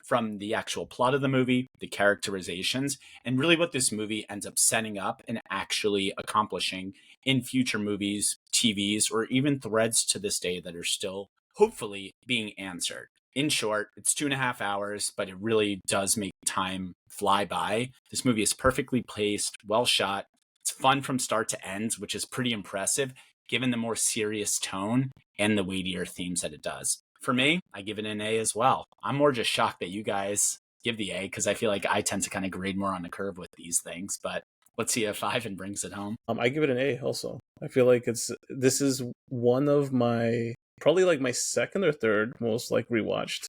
from the actual plot of the movie, the characterizations, and really what this movie ends up setting up and actually accomplishing in future movies, TVs, or even threads to this day that are still hopefully being answered. In short, it's 2.5 hours, but it really does make time fly by. This movie is perfectly paced, well shot. It's fun from start to end, which is pretty impressive given the more serious tone and the weightier themes that it does. For me, I give it an A as well. I'm more just shocked that you guys give the A because I feel like I tend to kind of grade more on the curve with these things. But let's see if Ivan brings it home. I give it an A also. I feel like this is one of my, probably like my second or third most like rewatched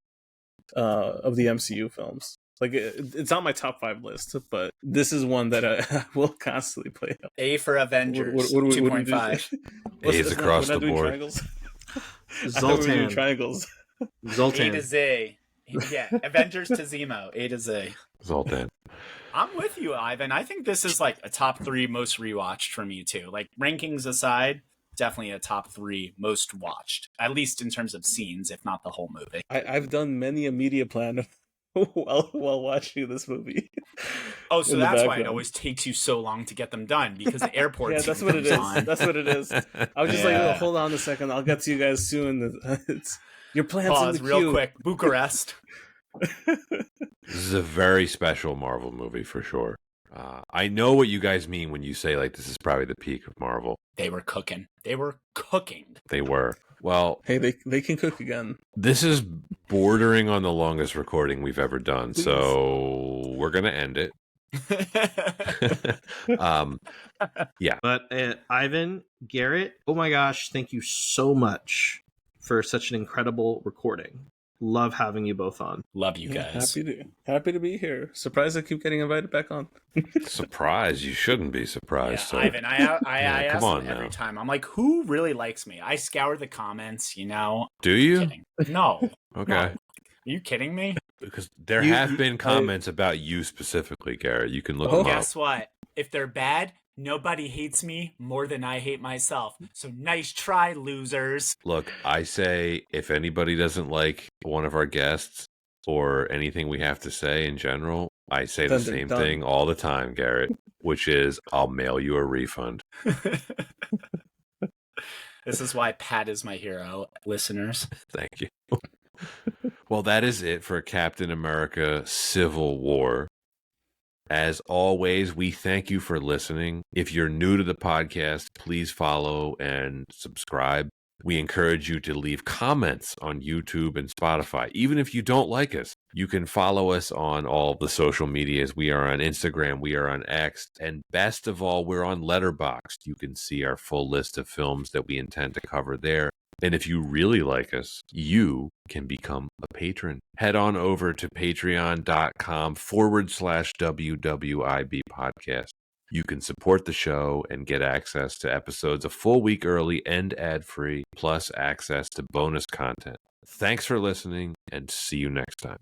of the MCU films. Like it's on my top 5 list, but this is one that I will constantly play. A for Avengers, 2.5. A's across the board. Triangles? Zoltan. Triangles. Zoltan. A to Z. Yeah, Avengers to Zemo. A to Z. Zoltan. I'm with you, Ivan. I think this is like a top 3 most rewatched for me too. Like rankings aside, definitely a top 3 most watched, at least in terms of scenes, if not the whole movie. I've done many a media plan while watching this movie. Oh, so that's why it always takes you so long to get them done, because the airport. Yeah, that's what it is. That's what it is. I was just like, oh, hold on a second, I'll get to you guys soon. Your plans. Pause in the real queue. quick. Bucharest. This is a very special Marvel movie for sure. I know what you guys mean when you say like this is probably the peak of Marvel. They were cooking. They were cooking. They were. Well, Hey, they can cook again. this is bordering on the longest recording we've ever done, Please. so we're gonna end it. Yeah. But Ivan, Garrett, oh my gosh, thank you so much for such an incredible recording. Love having you both on. Love you guys. Happy to be here. Surprised I keep getting invited back on. Surprised? You shouldn't be surprised. Yeah, So. Ivan, I ask come on him every now. time. I'm like, who really likes me? I scour the comments, you know. Do you? Kidding. No. Okay. No. Are you kidding me? Because there You- have been comments about you specifically, Garrett. You can look them up. Guess what? If they're bad, nobody hates me more than I hate myself. So nice try, losers. Look, I say if anybody doesn't like one of our guests or anything we have to say in general, I say the Then they're same done. thing all the time, Garrett, which is I'll mail you a refund. This is why Pat is my hero, listeners. Thank you. Well, that is it for Captain America Civil War. As always, we thank you for listening. If you're new to the podcast, please follow and subscribe. We encourage you to leave comments on YouTube and Spotify. Even if you don't like us, you can follow us on all the social medias. We are on Instagram, we are on X, and best of all, we're on Letterboxd. You can see our full list of films that we intend to cover there. And if you really like us, you can become a patron. Head on over to patreon.com/WWIB podcast. You can support the show and get access to episodes a full week early and ad-free, plus access to bonus content. Thanks for listening, and see you next time.